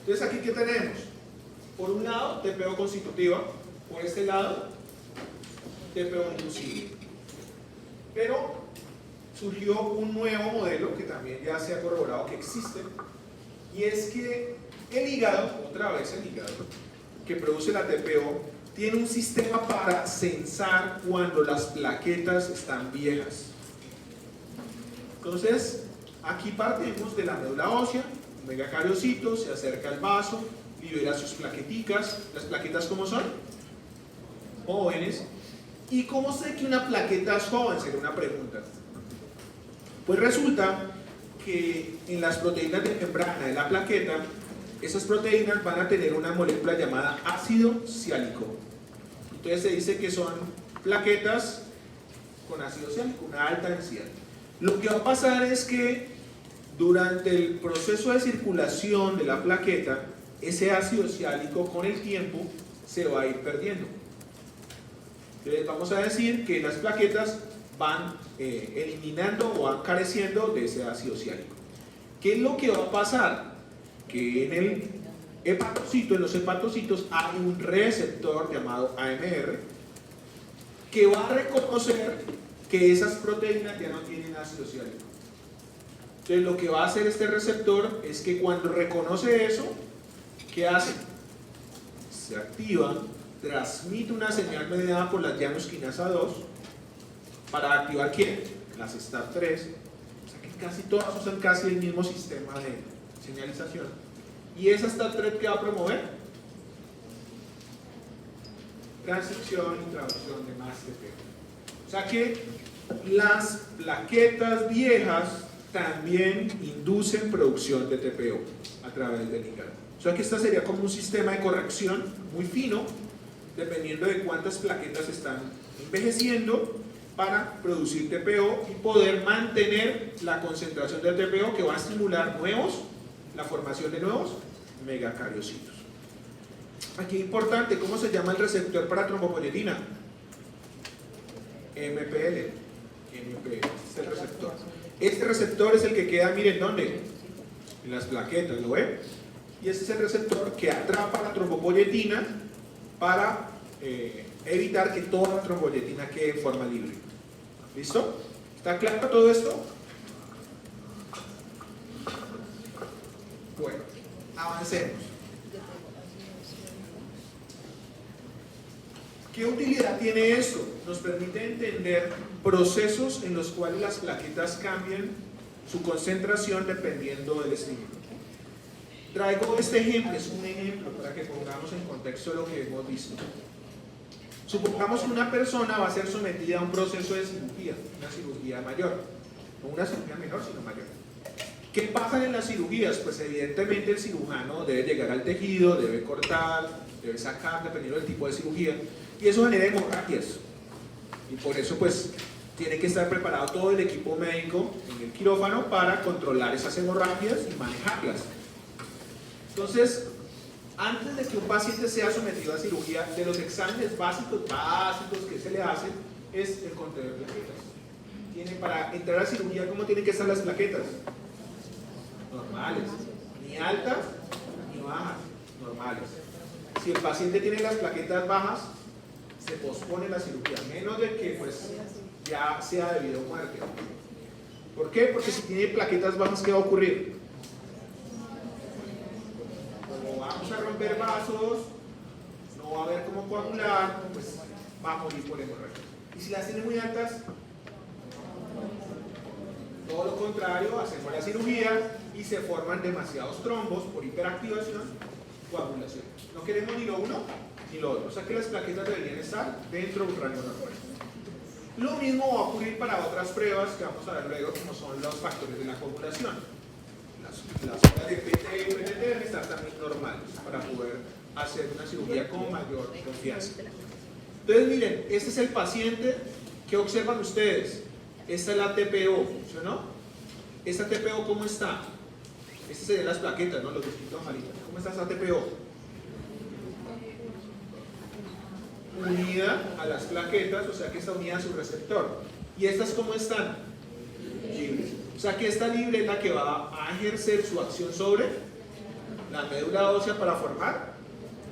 Entonces aquí, ¿qué tenemos? Por un lado, TPO constitutiva, por este lado, TPO inducible. Pero surgió un nuevo modelo que también ya se ha corroborado que existe, y es que el hígado, otra vez el hígado, que produce la TPO, tiene un sistema para censar cuando las plaquetas están viejas. Entonces, aquí partimos de la médula ósea, un megacariocito, se acerca al vaso, libera sus plaqueticas. ¿Las plaquetas cómo son? Jóvenes. ¿Y cómo sé que una plaqueta es joven? Sería una pregunta. Pues resulta que en las proteínas de membrana de la plaqueta, esas proteínas van a tener una molécula llamada ácido ciálico. Entonces se dice que son plaquetas con ácido ciálico, una alta densidad. Lo que va a pasar es que durante el proceso de circulación de la plaqueta, ese ácido ciálico con el tiempo se va a ir perdiendo. Entonces vamos a decir que las plaquetas van eliminando o van careciendo de ese ácido ciálico. ¿Qué es lo que va a pasar? Que en el hepatocito, en los hepatocitos, hay un receptor llamado AMR que va a reconocer que esas proteínas ya no tienen ácido ciálico. Entonces lo que va a hacer este receptor es que cuando reconoce eso, ¿qué hace? Se activa, transmite una señal mediada por la llanosquinasa 2 para activar ¿quién? Las STAT3. O sea que casi todas usan casi el mismo sistema de señalización. ¿Y esa STAT3 qué va a promover? Transcripción y traducción de más TPO. O sea que las plaquetas viejas también inducen producción de TPO a través del hígado. O sea que esta sería como un sistema de corrección muy fino, dependiendo de cuántas plaquetas están envejeciendo, para producir TPO y poder mantener la concentración del TPO que va a estimular la formación de nuevos megacariocitos. Aquí importante, ¿cómo se llama el receptor para trombopoyetina? MPL. MPL es el receptor. Este receptor es el que queda, miren, ¿dónde? En las plaquetas, ¿lo ven? Y este es el receptor que atrapa la trombopoyetina para evitar que toda la trombopoyetina quede en forma libre. ¿Listo? ¿Está claro todo esto? Bueno, avancemos. ¿Qué utilidad tiene esto? Nos permite entender procesos en los cuales las plaquetas cambian su concentración dependiendo del estímulo. Traigo este ejemplo, es un ejemplo para que pongamos en contexto lo que hemos visto. Supongamos que una persona va a ser sometida a un proceso de cirugía, una cirugía mayor, no una cirugía menor, sino mayor. ¿Qué pasa en las cirugías? Pues evidentemente el cirujano debe llegar al tejido, debe cortar, debe sacar, dependiendo del tipo de cirugía, y eso genera hemorragias. Y por eso pues tiene que estar preparado todo el equipo médico en el quirófano para controlar esas hemorragias y manejarlas. Entonces, antes de que un paciente sea sometido a cirugía, de los exámenes básicos que se le hacen es el conteo de plaquetas. Para entrar a cirugía, ¿cómo tienen que estar las plaquetas? Normales, ni altas ni bajas, normales. Si el paciente tiene las plaquetas bajas, se pospone la cirugía, menos de que pues ya sea debido a muerte. ¿Por qué? Porque si tiene plaquetas bajas, ¿qué va a ocurrir? Como vamos a romper vasos, no va a haber cómo coagular, pues va a morir por hemorragia. Y si las tiene muy altas, todo lo contrario, hacemos la cirugía y se forman demasiados trombos por hiperactivación, coagulación. No queremos ni lo uno ni lo otro, o sea que las plaquetas deberían estar dentro de un rango normal. Lo mismo va a ocurrir para otras pruebas que vamos a ver luego, como son los factores de la coagulación. Las ondas de PT y PTT deben estar también normales para poder hacer una cirugía con mayor confianza. Entonces miren, este es el paciente. ¿Qué observan ustedes? Esta es la TPO, ¿funcionó? ¿Esta TPO cómo está? Estas serían las plaquetas, ¿no? Los distintos amaritos. ¿Cómo está esta TPO? Unida a las plaquetas, o sea que está unida a su receptor. ¿Y estas cómo están? Libres. O sea que esta libre es la que va a ejercer su acción sobre la médula ósea para formar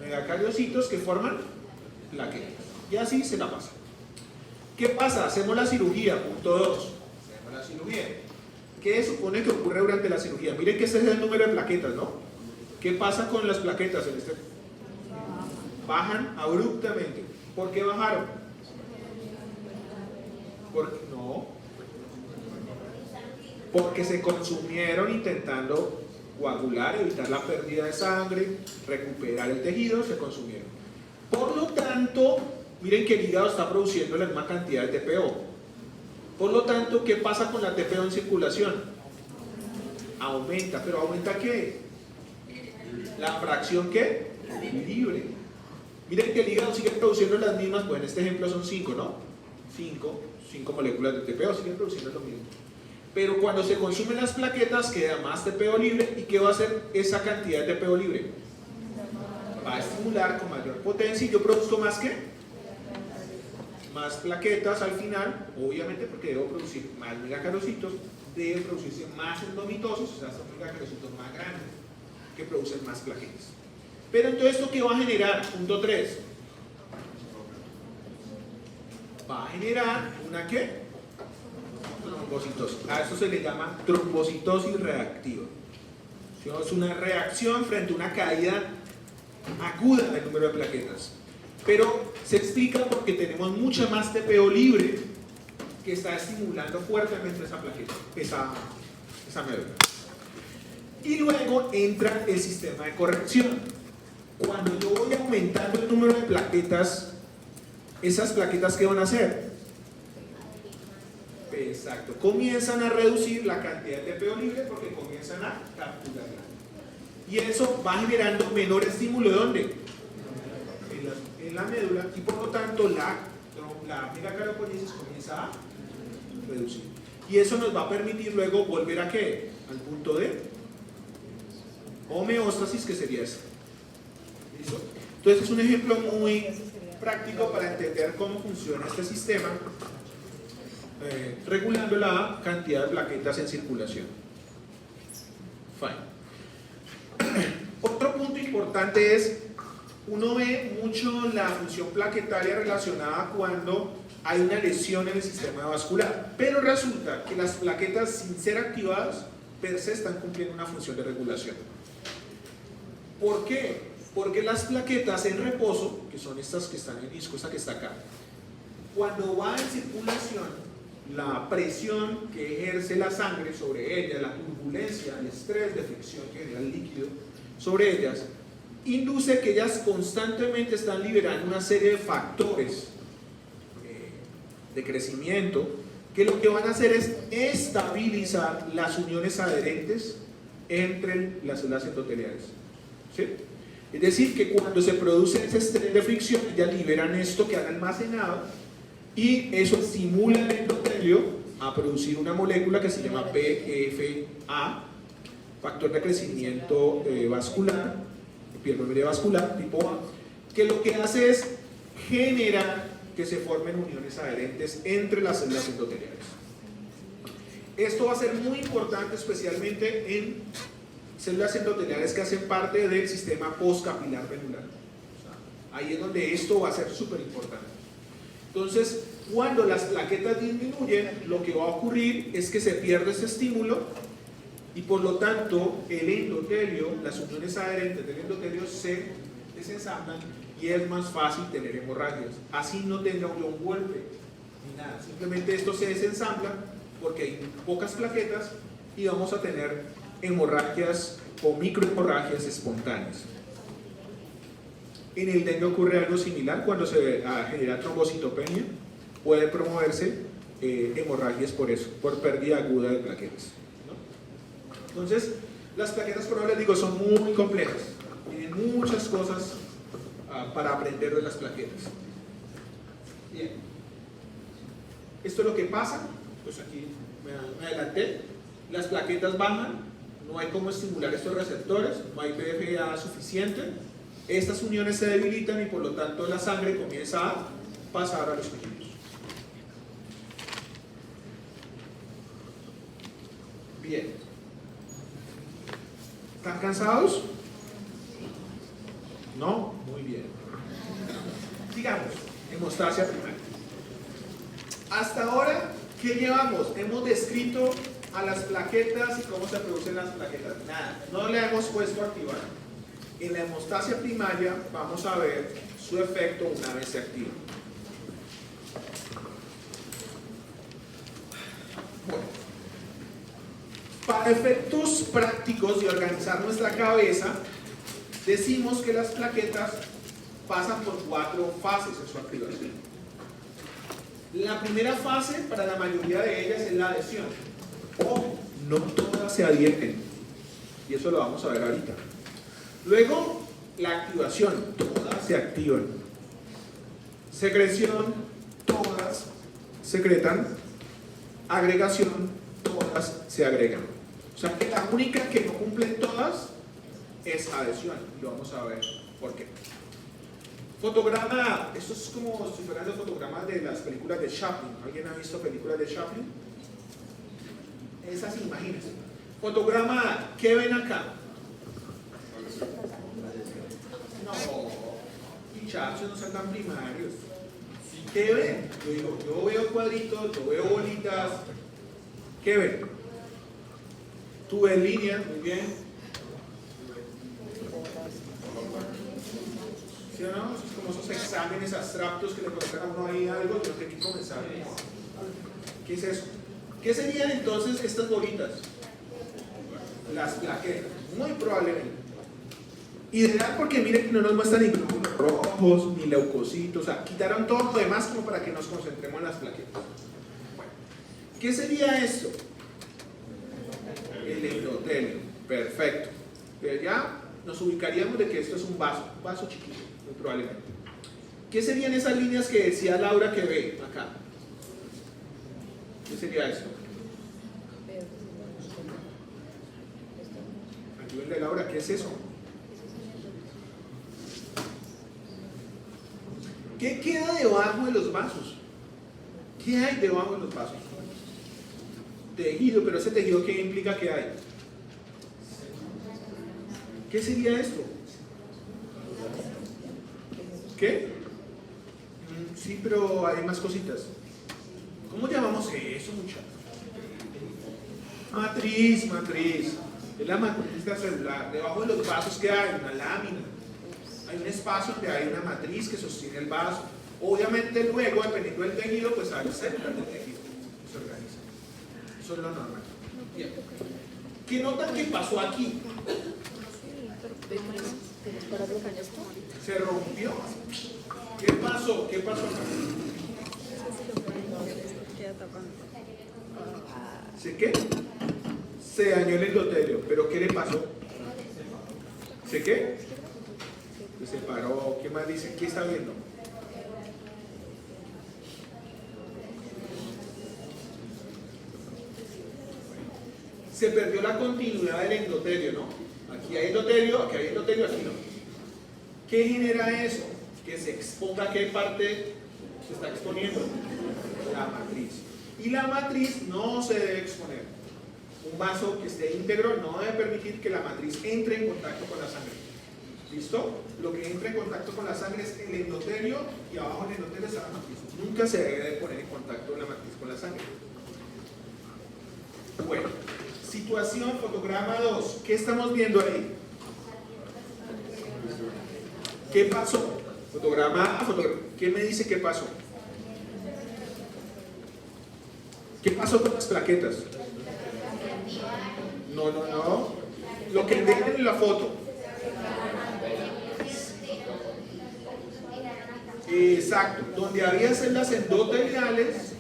megacariocitos que forman plaquetas. Y así se la pasa. ¿Qué pasa? Hacemos la cirugía, punto 2. Hacemos la cirugía. ¿Qué supone que ocurre durante la cirugía? Miren que ese es el número de plaquetas, ¿no? ¿Qué pasa con las plaquetas en este? Bajan abruptamente. ¿Por qué bajaron? No. Porque se consumieron intentando coagular, evitar la pérdida de sangre, recuperar el tejido, se consumieron. Por lo tanto, miren que el hígado está produciendo la misma cantidad de TPO. Por lo tanto, ¿qué pasa con la TPO en circulación? Aumenta, pero ¿aumenta qué? La fracción ¿qué? Libre. Miren que el hígado sigue produciendo las mismas, pues en este ejemplo son 5, ¿no? 5 moléculas de TPO, siguen produciendo lo mismo. Pero cuando se consumen las plaquetas queda más TPO libre. ¿Y qué va a hacer esa cantidad de TPO libre? Va a estimular con mayor potencia y yo produzco más ¿qué? Más plaquetas al final, obviamente porque debo producir más megacarocitos, deben producirse más endomitosos, o sea, son megacarocitos más grandes que producen más plaquetas. Pero entonces, ¿esto qué va a generar? Punto 3. Va a generar una ¿qué? Trombocitosis. A eso se le llama trombocitosis reactiva. Es una reacción frente a una caída aguda del número de plaquetas. Pero se explica porque tenemos mucha más TPO libre que está estimulando fuertemente esa plaqueta, esa médula. Y luego entra el sistema de corrección. Cuando yo voy aumentando el número de plaquetas, ¿esas plaquetas qué van a hacer? Exacto, comienzan a reducir la cantidad de TPO libre porque comienzan a capturarla. Y eso va generando menor estímulo, ¿de dónde? En la médula, y por lo tanto la megacariopoiesis comienza a reducir. Y eso nos va a permitir luego volver a ¿qué? Al punto de homeostasis, que sería este. ¿Listo? Entonces es un ejemplo muy práctico para entender cómo funciona este sistema, regulando la cantidad de plaquetas en circulación. Fine. Otro punto importante es, uno ve mucho la función plaquetaria relacionada cuando hay una lesión en el sistema vascular, pero resulta que las plaquetas, sin ser activadas, per se están cumpliendo una función de regulación. ¿Por qué? Porque las plaquetas en reposo, que son estas que están en el disco, esta que está acá, cuando va en circulación, la presión que ejerce la sangre sobre ellas, la turbulencia, el estrés de fricción que genera el líquido sobre ellas, induce que ellas constantemente están liberando una serie de factores de crecimiento que lo que van a hacer es estabilizar las uniones adherentes entre las células endoteliales. ¿Sí? Es decir, que cuando se produce ese estrés de fricción, ellas liberan esto que han almacenado y eso estimula el endotelio a producir una molécula que se llama PFA, factor de crecimiento vascular, piel vascular tipo A, que lo que hace es generar que se formen uniones adherentes entre las células endoteliales. Esto va a ser muy importante especialmente en células endoteliales que hacen parte del sistema postcapilar venular. O sea, ahí es donde esto va a ser súper importante. Entonces, cuando las plaquetas disminuyen, lo que va a ocurrir es que se pierde ese estímulo y por lo tanto el endotelio, las uniones adherentes del endotelio se desensamblan y es más fácil tener hemorragias. Así no tendrá un golpe ni nada, simplemente esto se desensambla porque hay pocas plaquetas y vamos a tener hemorragias o microhemorragias espontáneas. En el dengue ocurre algo similar. Cuando se genera trombocitopenia puede promoverse hemorragias por eso, por pérdida aguda de plaquetas, ¿no? Entonces las plaquetas, por ahora les digo, son muy complejas, tienen muchas cosas para aprender de las plaquetas. Bien, esto es lo que pasa. Pues aquí me adelanté. las plaquetas bajan, no hay cómo estimular estos receptores, no hay BFA suficiente, estas uniones se debilitan y por lo tanto la sangre comienza a pasar a los tejidos. Bien. ¿Están cansados? ¿No? Muy bien. Sigamos. Hemostasia primaria. Hasta ahora, ¿qué llevamos? Hemos descrito a las plaquetas y cómo se producen las plaquetas. Nada, no le hemos puesto a activar. En la hemostasia primaria vamos a ver su efecto una vez se activa. Bueno, para efectos prácticos de organizar nuestra cabeza, decimos que las plaquetas pasan por 4 fases en su activación. La primera fase para la mayoría de ellas es la adhesión. Ojo, no todas se adhieren, y eso lo vamos a ver ahorita. Luego, la activación, todas se activan. Secreción, todas secretan. Agregación, todas se agregan. O sea que la única que no cumplen todas es adhesión, y vamos a ver por qué. Fotograma, esto es como si fueran los fotogramas de las películas de Chaplin. ¿Alguien ha visto películas de Chaplin? Esas, imagínense. Fotograma, ¿qué ven acá? No, muchachos, no sean tan primarios. ¿Qué ven? Yo veo cuadritos, yo veo bolitas. ¿Qué ven? Tú ves líneas, muy bien. ¿Sí o no? Es como esos exámenes abstractos que le colocan a uno ahí algo y no tiene que comenzar. ¿Qué es eso? ¿Qué serían entonces estas bolitas? Las plaquetas, muy probablemente. Ideal porque miren que no nos muestran ni glóbulos rojos, ni leucocitos, o sea, quitaron todo lo demás como para que nos concentremos en las plaquetas. Bueno, ¿qué sería esto? El endotelio, perfecto. Pero ya nos ubicaríamos de que esto es un vaso chiquito, muy probablemente. ¿Qué serían esas líneas que decía Laura que ve acá? ¿Qué sería eso? Ayúdenle, Laura, ¿qué es eso? ¿Qué queda debajo de los vasos? ¿Qué hay debajo de los vasos? Tejido, pero ese tejido, ¿qué implica que hay? ¿Qué sería esto? ¿Qué? Sí, pero hay más cositas. ¿Cómo llamamos eso, muchachos? Matriz. Es la matriz celular. Debajo de los vasos, ¿qué hay? Una lámina. Hay un espacio donde hay una matriz que sostiene el vaso. Obviamente luego, dependiendo del tejido, pues hay células del tejido que se organizan. Eso es lo normal. Bien. ¿Qué notan que pasó aquí? Se rompió. ¿Qué pasó? ¿Qué pasó acá? ¿Se qué? Se dañó el endotelio. ¿Pero qué le pasó? ¿Se qué? Se separó. ¿Qué más dice? ¿Qué está viendo? Se perdió la continuidad del endotelio, ¿no? Aquí hay endotelio, aquí no. ¿Qué genera eso? Que se exponga, ¿qué parte se está exponiendo? La matriz. Y la matriz no se debe exponer. Un vaso que esté íntegro no debe permitir que la matriz entre en contacto con la sangre. ¿Listo? Lo que entra en contacto con la sangre es el endotelio y abajo del endotelio está la matriz. Nunca se debe de poner en contacto la matriz con la sangre. Bueno, situación, fotograma 2. ¿Qué estamos viendo ahí? ¿Qué pasó? Fotograma, ¿qué me dice qué pasó? ¿Qué pasó con las plaquetas? No. Lo que ven en la foto. Exacto. Donde había celdas endoteliales,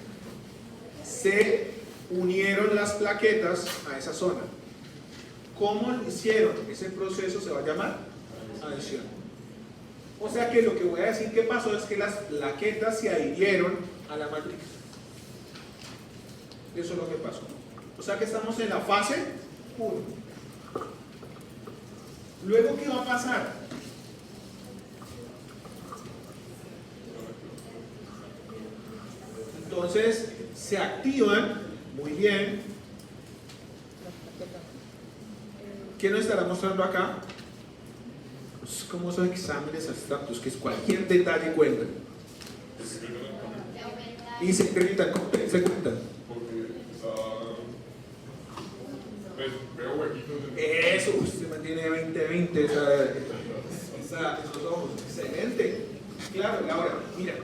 se unieron las plaquetas a esa zona. ¿Cómo lo hicieron? Ese proceso se va a llamar adhesión. O sea que lo que voy a decir que pasó es que las plaquetas se adhirieron a la matriz. Eso es lo que pasó. O sea que estamos en la fase 1. Luego, ¿qué va a pasar? Entonces, se activan, muy bien. ¿Qué nos estará mostrando acá? Es como esos exámenes abstractos, que es cualquier detalle cuenta. Y se cuentan, ¿cómo se cuentan? Veo huequitos. Eso, se mantiene 20-20 esos ojos. Excelente. Claro, Laura, mira.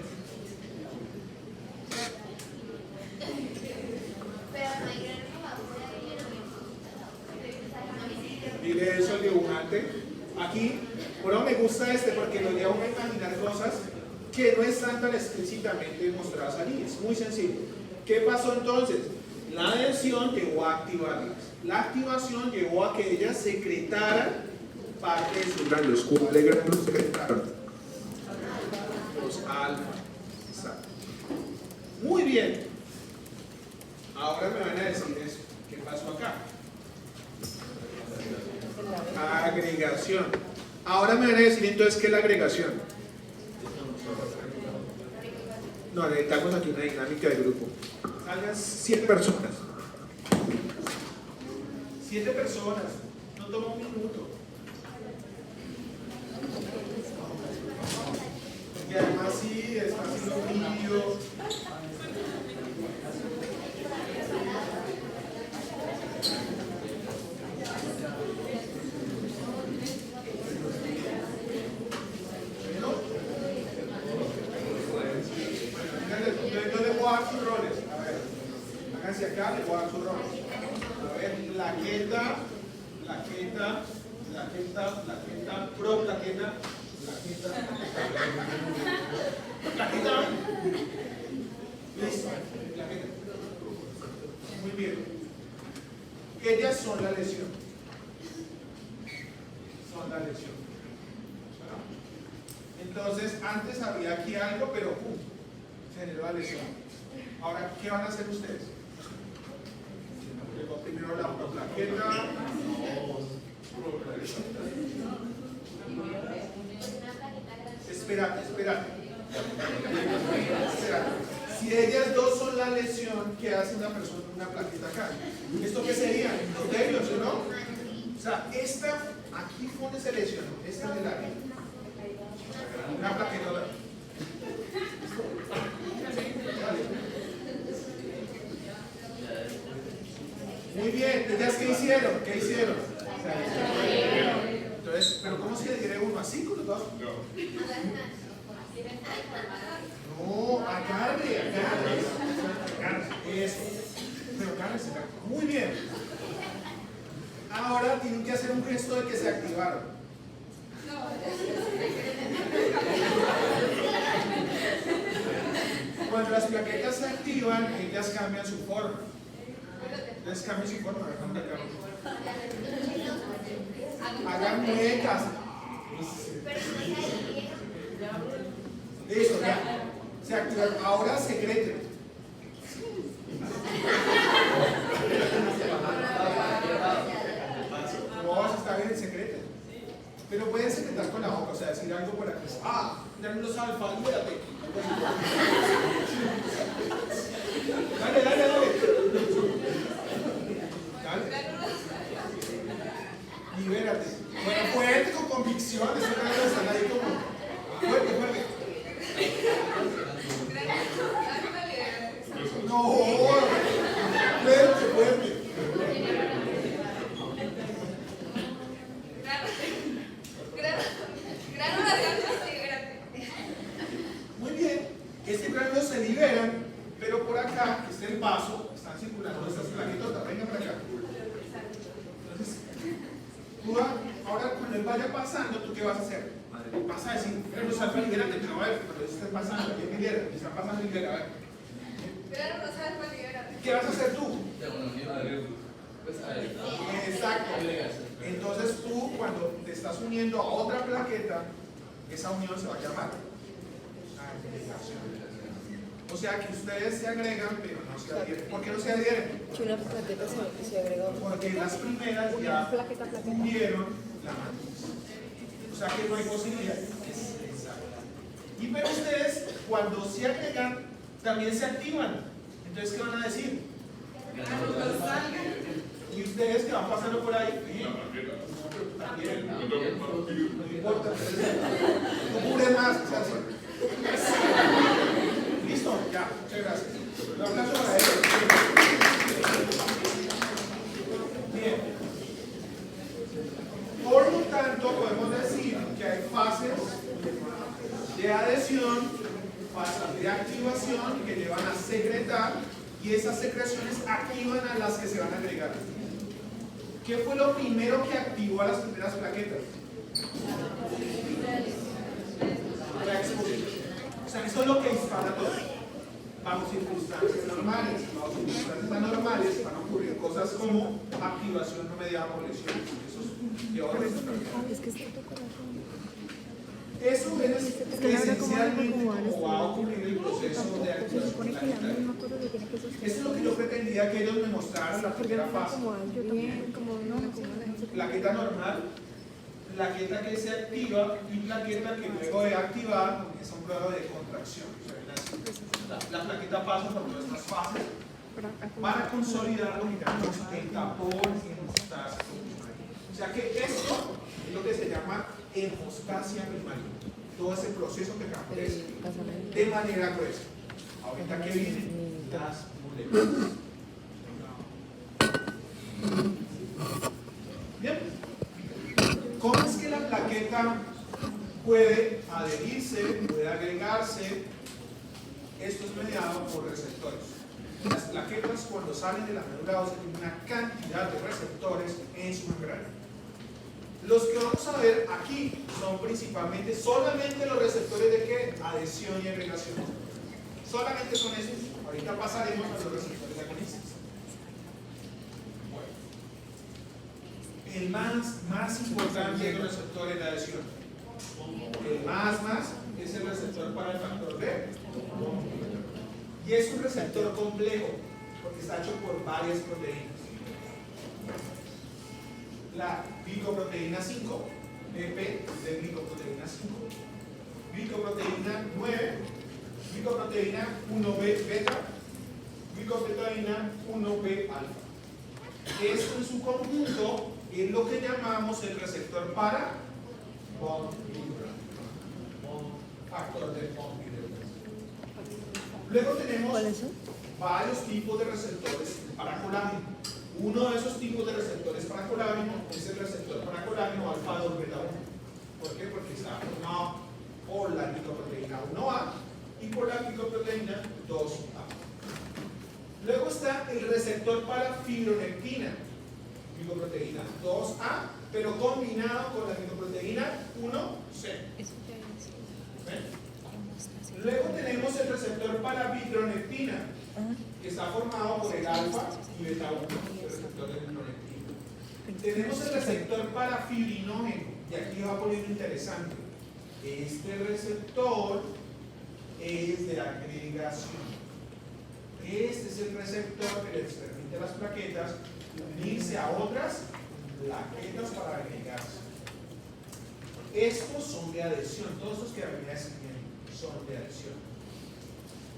Mire eso al dibujante. Aquí, bueno, me gusta este porque lo lleva a imaginar cosas que no están tan explícitamente mostradas allí. Es muy sencillo. ¿Qué pasó entonces? La adhesión llegó a activarlas. La activación llevó a que ellas secretaran parte de sus granulos. ¿Cuáles granulos secretaron? Los alfa. Exacto. Muy bien. Ahora me van a decir eso. ¿Qué pasó acá? Agregación. Ahora me van a decir entonces qué es la agregación. No, necesitamos aquí una dinámica de grupo. Salgan 100 personas. 7 personas. No toma un minuto. Y además sí, es fácil los vídeos. Yo les voy a dar sus roles. A ver, háganse acá, les voy a dar sus roles. A ver, plaqueta, pro plaqueta, plaqueta. Listo, plaqueta. Muy bien. Ellas son la lesión. Son la lesión. Entonces, antes había aquí algo, pero ¡pum! Se generó la lesión. Ahora, ¿qué van a hacer ustedes? Primero la plaqueta. Espérate. Si ellas dos son la lesión, ¿qué hace una persona con una plaqueta acá? ¿Esto qué sería? Endotelios, ¿no? O sea, esta, aquí fue donde se lesionó, esta de la vida. Una plaqueta. Muy bien, ¿ellas qué hicieron? Entonces, ¿pero cómo se le diría uno? ¿Así con los dos? No, agarre. Eso. Pero agárrese. Muy bien. Ahora tienen que hacer un gesto de que se activaron. Cuando las plaquetas se activan, ellas cambian su forma. Entonces cambien su forma. Hagan muecas. Listo, ya. Se activan. Ahora secreten. No, está bien, secreten. Pero pueden secretar con la boca, o sea, decir algo por aquí. Granulos alfa, libérate. Dale. Libérate. Bueno, fuerte, con convicción. Eso no están ahí como. Fuerte. No. Fuerte. Muy bien. Estos granulos se liberan, pero por acá, que es el vaso, están circulando estas plaquetas. Venga para acá. Ahora cuando él vaya pasando, ¿tú qué vas a hacer? Vas a decir, granulos alfa, libérate, pero a ver, cuando eso esté pasando, ¿quién libera? Está pasando, libera, a ver. ¿Qué vas a hacer tú? Exacto. Entonces tú, cuando te estás uniendo a otra plaqueta, esa unión se va a llamar agregación. O sea que ustedes se agregan, pero no se adhieren. ¿Por qué no se adhieren? Que una plaqueta se agrega otra. Porque las primeras ya cubrieron la matriz. O sea que no hay posibilidad. Y pero ustedes, cuando se agregan, también se activan. Entonces, ¿qué van a decir? Y ustedes que van pasando por ahí, también, no importa, no cubre más. O sea, listo, ya, muchas gracias. Un aplauso para ellos. Bien. Por lo tanto, podemos decir que hay fases de adhesión, fases de activación que llevan a secretar y esas secreciones activan a las que se van a agregar. ¿Qué fue lo primero que activó a las primeras plaquetas? La exposición. O sea, eso es lo que dispara todo. Bajo circunstancias normales, van a ocurrir cosas como activación no mediada por lesiones. Eso es esencialmente cómo va a ocurrir el proceso de activación. Eso es lo que yo pretendía que ellos me mostraran la primera fase. Plaqueta normal, plaqueta que se activa y plaqueta que luego de activar comienza un proceso de contracción. La plaqueta pasa por nuestras fases para consolidar lo que llamamos el tapón en hemostasia. O sea que esto es lo que se llama hemostasia primaria. Todo ese proceso que acabamos de decir de manera gruesa. Ahorita que vienen las moléculas. Bien. ¿Cómo es que la plaqueta puede adherirse, puede agregarse? Esto es mediado por receptores. Las plaquetas, cuando salen de la médula ósea, tienen una cantidad de receptores en su membrana. Los que vamos a ver aquí son principalmente solamente los receptores de ¿qué? Adhesión y agregación. Solamente son esos. Ahorita pasaremos a los receptores de agonistas. Bueno. El más importante es los receptores de adhesión. El más es el receptor para el factor B. Y es un receptor complejo porque está hecho por varias proteínas. La glicoproteína 5, BP de glicoproteína 5, glicoproteína 9, glicoproteína 1B beta, glicoproteína 1B alfa. Esto en su conjunto es lo que llamamos el receptor para bond builder, factor de bond builder. Luego tenemos varios tipos de receptores para colágeno. Uno de esos tipos de receptores para colágeno es el receptor para colágeno alfa 2 beta 1. ¿Por qué? Porque está formado por la glicoproteína 1A y por la glicoproteína 2A. Luego está el receptor para fibronectina, glicoproteína 2A, pero combinado con la glicoproteína 1C. ¿Ven? Luego tenemos el receptor para vitronectina, que está formado por el alfa y beta 1, el receptor de vitronectina. Tenemos el receptor para fibrinógeno, y aquí va a poner interesante. Este receptor es de agregación. Este es el receptor que les permite a las plaquetas unirse a otras plaquetas para agregarse. Estos son de adhesión, todos estos que venía escribiendo son de adhesión.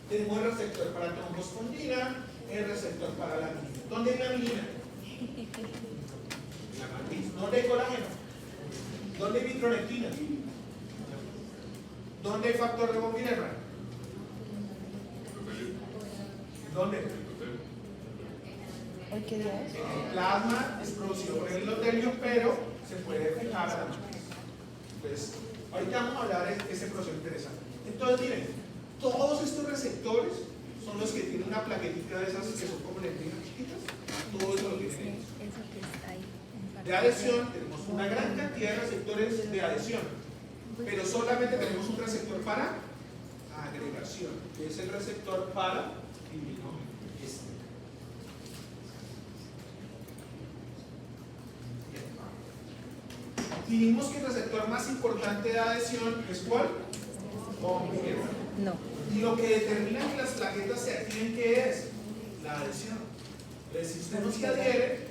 Tenemos el receptor para trombospondina, el receptor para la minina. ¿Dónde hay la minina? La matriz. ¿Dónde hay colágeno? ¿Dónde hay vitronectina? ¿Dónde hay factor de von Willebrand? ¿Dónde? El plasma es producido por el endotelio, pero se puede fijar a la matriz. Entonces, ahorita vamos a hablar de ese proceso interesante. Entonces, miren, todos estos receptores son los que tienen una plaquetita de esas que son como lentejas chiquitas. Todo eso lo tienen ellos. De adhesión tenemos una gran cantidad de receptores de adhesión, pero solamente tenemos un receptor para agregación, que es el receptor para fibrinógeno. Dijimos que el receptor más importante de adhesión es ¿cuál? Von Willebrand. No. Y lo que determina que las plaquetas se activen, ¿qué es? La adhesión. Entonces, si usted no se adhiere,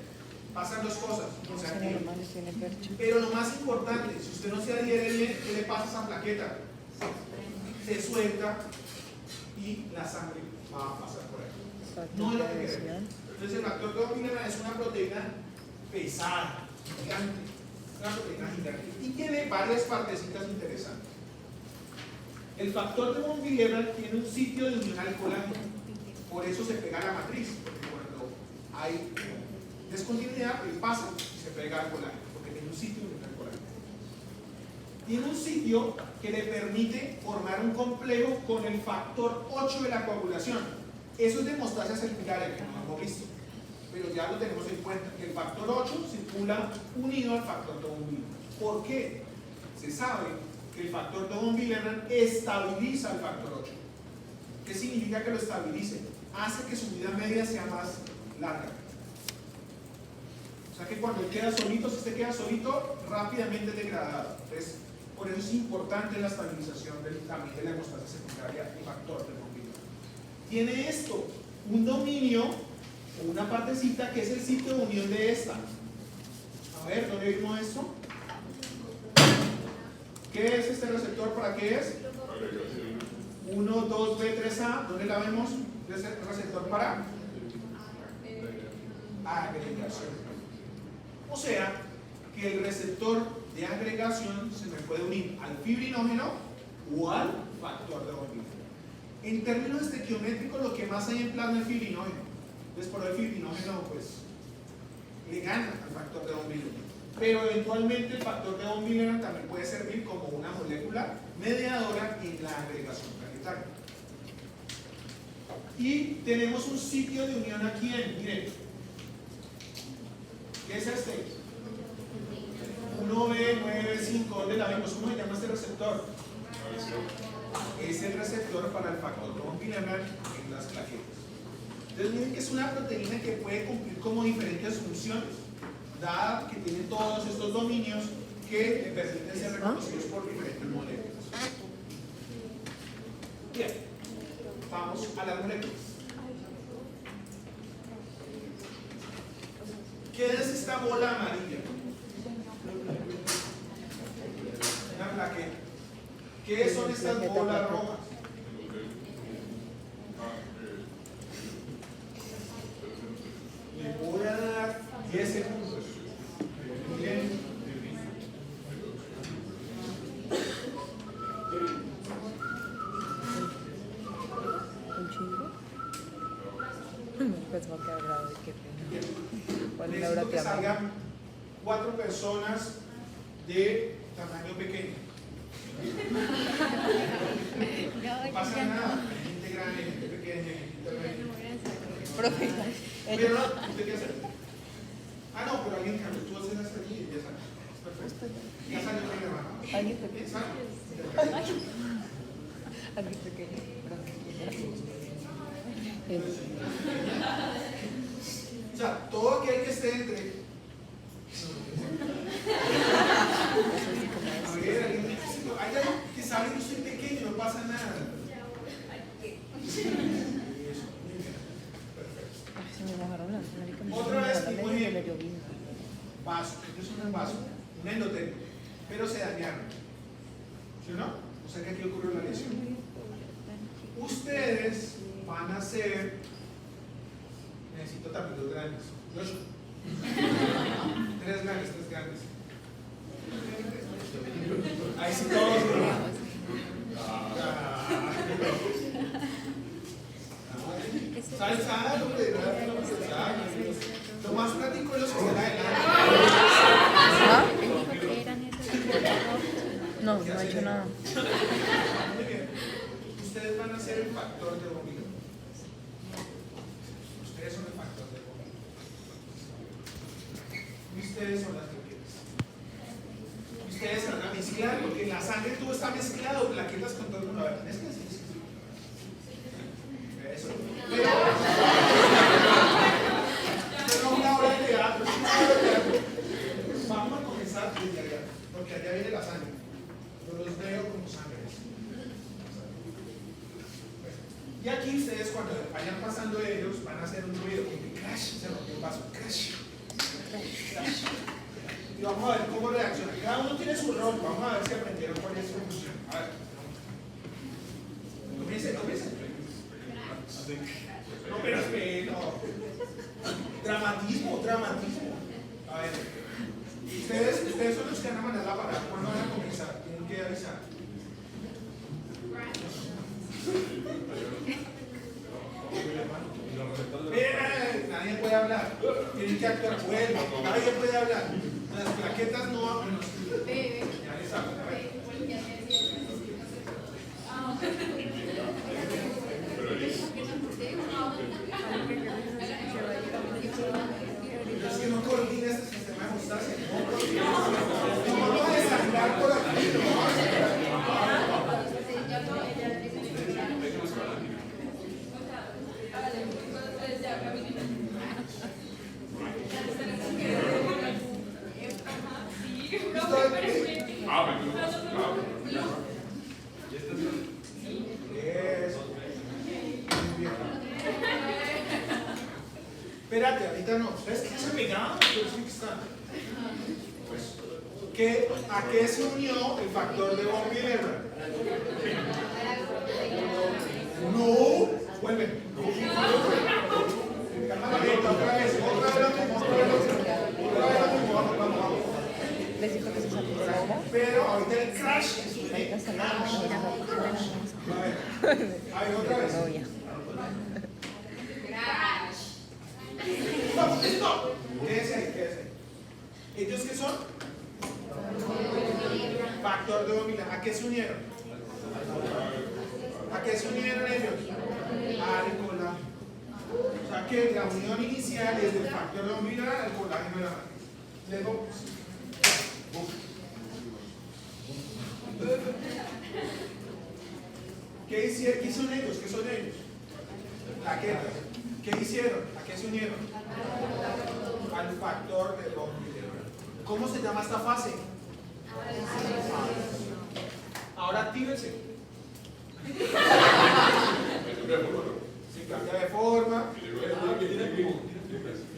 pasan dos cosas. O sea, Tiene normal, tiene percha. pero lo más importante, si usted no se adhiere bien, ¿qué le pasa a esa plaqueta? Se suelta y la sangre va a pasar por ahí. No es lo que queremos. Entonces el factor de von Willebrand es una proteína pesada, gigante, una proteína gigante y tiene varias partecitas interesantes. El factor de von Willebrand tiene un sitio de unión al colágeno, por eso se pega a la matriz, porque cuando hay descontinuidad, él pasa y se pega al colágeno, porque tiene un sitio de unión al colágeno. Tiene un sitio que le permite formar un complejo con el factor 8 de la coagulación. Eso es de hemostasia circularia, que no hemos visto, pero ya lo tenemos en cuenta, que el factor 8 circula unido al factor de von Willebrand. ¿Por qué? Se sabe que el factor de von Willebrand estabiliza el factor 8. ¿Qué significa que lo estabilice? Hace que su vida media sea más larga. O sea que cuando él queda solito, si usted queda solito, rápidamente es degradado. Entonces, por eso es importante la estabilización también de la hemostasia secundaria y factor de von Willebrand. Tiene esto, un dominio o una partecita que es el sitio de unión de esta. A ver, ¿dónde vimos esto? ¿Qué es este receptor? ¿Para qué es? 1, 2B3A. ¿Dónde la vemos? ¿Es el receptor para? Agregación. O sea, que el receptor de agregación se me puede unir al fibrinógeno o al factor de von Willebrand. En términos estequiométricos, lo que más hay en plasma es fibrinógeno. Entonces, por el fibrinógeno, pues, le gana al factor de von Willebrand. Pero eventualmente el factor de von Willebrand también puede servir como una molécula mediadora en la agregación plaquetaria. Y tenemos un sitio de unión aquí miren, ¿qué es este? 1B95, ¿dónde la vemos? ¿Cómo se llama este receptor? Es el receptor para el factor de von Willebrand en las plaquetas. Entonces miren que es una proteína que puede cumplir como diferentes funciones, dada que tiene todos estos dominios que le permiten ser reconocidos por diferentes moléculas. Bien, vamos a las moléculas. ¿Qué es esta bola amarilla? Una plaqueta. ¿Qué son estas bolas rojas? Le voy a dar 10 segundos. Bien. ¿Un chingo? Pues va a quedar grave, qué pena. ¿Cuál es la hora Necesito que salgan 4 personas de tamaño pequeño. No pasa nada. Gente grande, gente pequeña, gente intermedia. Profe, Pero no, ¿usted qué hace? Ah, no, pero alguien cambió. Tú haces hasta allí y ya sale. Perfecto. Ya salió primero, ¿no? alguien pequeño. ¿Sale? Alguien pequeño. O sea, todo aquel que esté entre. A ver, alguien hay algo que sabe que soy pequeño, no pasa nada. Eso, muy bien. Perfecto. Se me mojaron las narices. Otra vez, me muy bien. lloviendo. Vaso, esto es un vaso, un endotelio, pero se dañaron. ¿Sí o no? O sea que aquí ocurrió la lesión. Ustedes van a hacer. Necesito tapitos grandes. 3 grandes, 3 grandes. Ahí sí todos. Salsa, hombre, lo más práctico es lo que se da adelante. ¿Ah? Dijo que eran esos. No, no ha hecho nada. Muy bien. Ustedes van a ser el factor de von Willebrand. Ustedes son el factor de von Willebrand. Y ustedes son las plaquetas. Y ustedes se van a mezclar porque la sangre todo está mezclado, plaquetas con todo el mundo. A ver, mezclas. Eso. Pero una obra de teatro, es una obra de teatro. Vamos a comenzar desde allá, porque allá viene la sangre. Yo los veo como sangre. Y aquí ustedes cuando vayan pasando ellos van a hacer un ruido como que crash, se rompió un vaso, crash, crash. Y vamos a ver cómo reacciona. Cada uno tiene su rol, vamos a ver si aprendieron cuál es su función. A ver. Comience. No, pero no. Dramatismo. A ver. Ustedes son los que van a mandar la parada. ¿Cuándo van a comenzar? Tienen que avisar. Nadie puede hablar. Tienen que actuar. Vuelvo. Nadie puede hablar. Las plaquetas no hablan. Ya les hablo. A ver. Es que no coordina este sistema de mostaza. No vamos a desarrollar por aquí. Espérate, ahorita no. ¿Ustedes qué se pegaron? ¿A qué se unió el factor de von Willebrand? No. Vuelve. Otra vez vamos. ¿Les dijo que se salió de la hora? Pero ahorita el crash es un Ahorita está la A ver, otra vez. novia. Stop. Quédese ahí. ¿Ellos qué son? Factor de von Willebrand. ¿A qué se unieron? ¿A qué se unieron ellos? Al colágeno. O sea que la unión inicial es del factor de von Willebrand al colágeno de la madre. Luego, ¿qué son ellos? Plaquetas. ¿Qué hicieron? ¿A qué se unieron? Al factor de von Willebrand. ¿Cómo se llama esta fase? Ahora actívense. Se cambia de forma.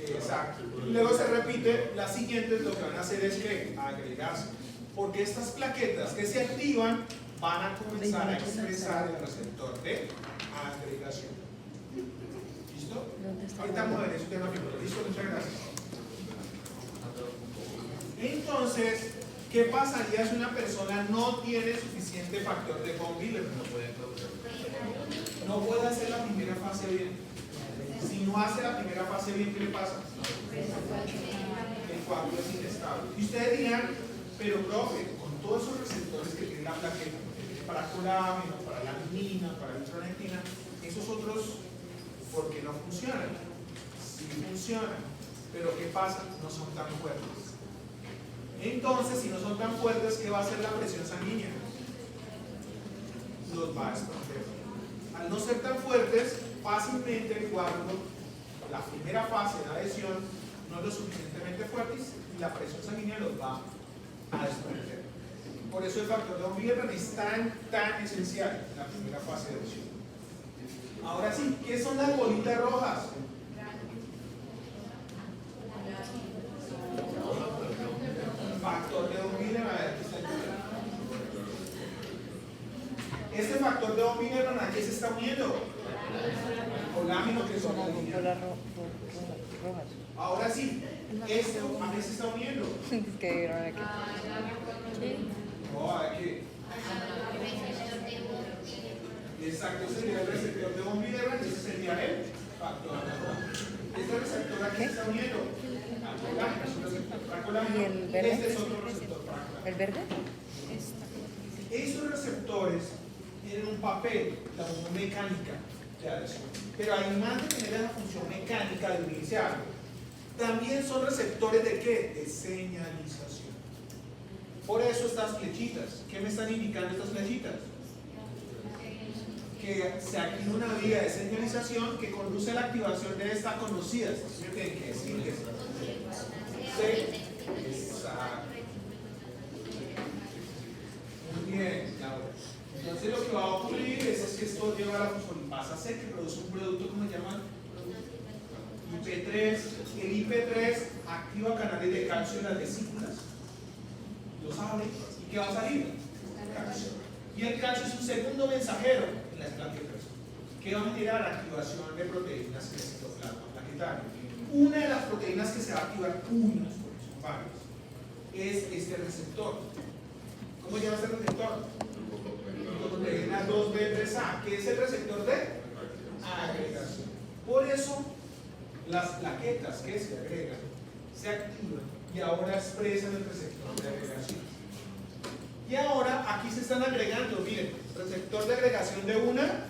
Exacto. Y luego se repite. Las siguientes lo que van a hacer es que agregarse. Porque estas plaquetas que se activan van a comenzar a expresar el receptor de agregación. ¿Listo? Ahorita vamos a ver eso tema primero. ¿Listo? Muchas gracias. Entonces, ¿qué pasaría si una persona no tiene suficiente factor de von Willebrand? No puede hacer la primera fase bien. Si no hace la primera fase bien, ¿qué le pasa? El coágulo es inestable. Y ustedes dirán, pero profe, con todos esos receptores que tiene la plaqueta, para colágeno, para la adenina, para la intronectina, esos otros, ¿por qué no funcionan? Sí funcionan, pero ¿qué pasa? No son tan fuertes. Entonces, si no son tan fuertes, ¿qué va a hacer la presión sanguínea? Los va a esconder. Al no ser tan fuertes, fácilmente el coágulo, la primera fase de la adhesión, no es lo suficientemente fuerte y la presión sanguínea los va a esconder. Por eso el factor de von Willebrand es tan esencial en la primera fase de adhesión. Ahora sí, ¿qué son las bolitas rojas? Factor de von Willebrand, a ver, aquí está el número. Este factor de von Willebrand, ¿a qué se está uniendo? Colágeno, que son las líneas. Ahora sí, esto a qué se está uniendo. Es que vieron aquí. No, aquí. Exacto, ese sería el receptor de von Willebrand y ese sería el factor de von. Este receptor aquí se está uniendo. Colágeno es un receptor para colágeno. ¿Y el verde? Este es otro receptor para colágeno. ¿El verde? Esos receptores tienen un papel, la función mecánica de adhesión. Pero además de tener la función mecánica de unirse a algo, también son receptores de ¿qué? De señalización. Por eso estas flechitas, ¿qué me están indicando estas flechitas? Que se activa una vía de señalización que conduce a la activación de esta conocida. ¿Qué es? Exacto. Muy bien, Laura. Entonces lo que va a ocurrir es esto lleva a la fosfolipasa C, que produce un producto, ¿cómo se llama? IP3. El IP3 activa canales de calcio en las vesículas, los abre, ¿y qué va a salir? Calcio. Y el calcio es un segundo mensajero en las plaquetas, que va a generar activación de proteínas en el citoplasma plaquetario. Una de las proteínas que se va a activar, unas, porque son varias, es este receptor. ¿Cómo se llama este receptor? Proteína 2B3A, que es el receptor de agregación. Por eso, las plaquetas que se agregan se activan y ahora expresan el receptor de agregación. Y ahora aquí se están agregando, miren, receptor de agregación de una,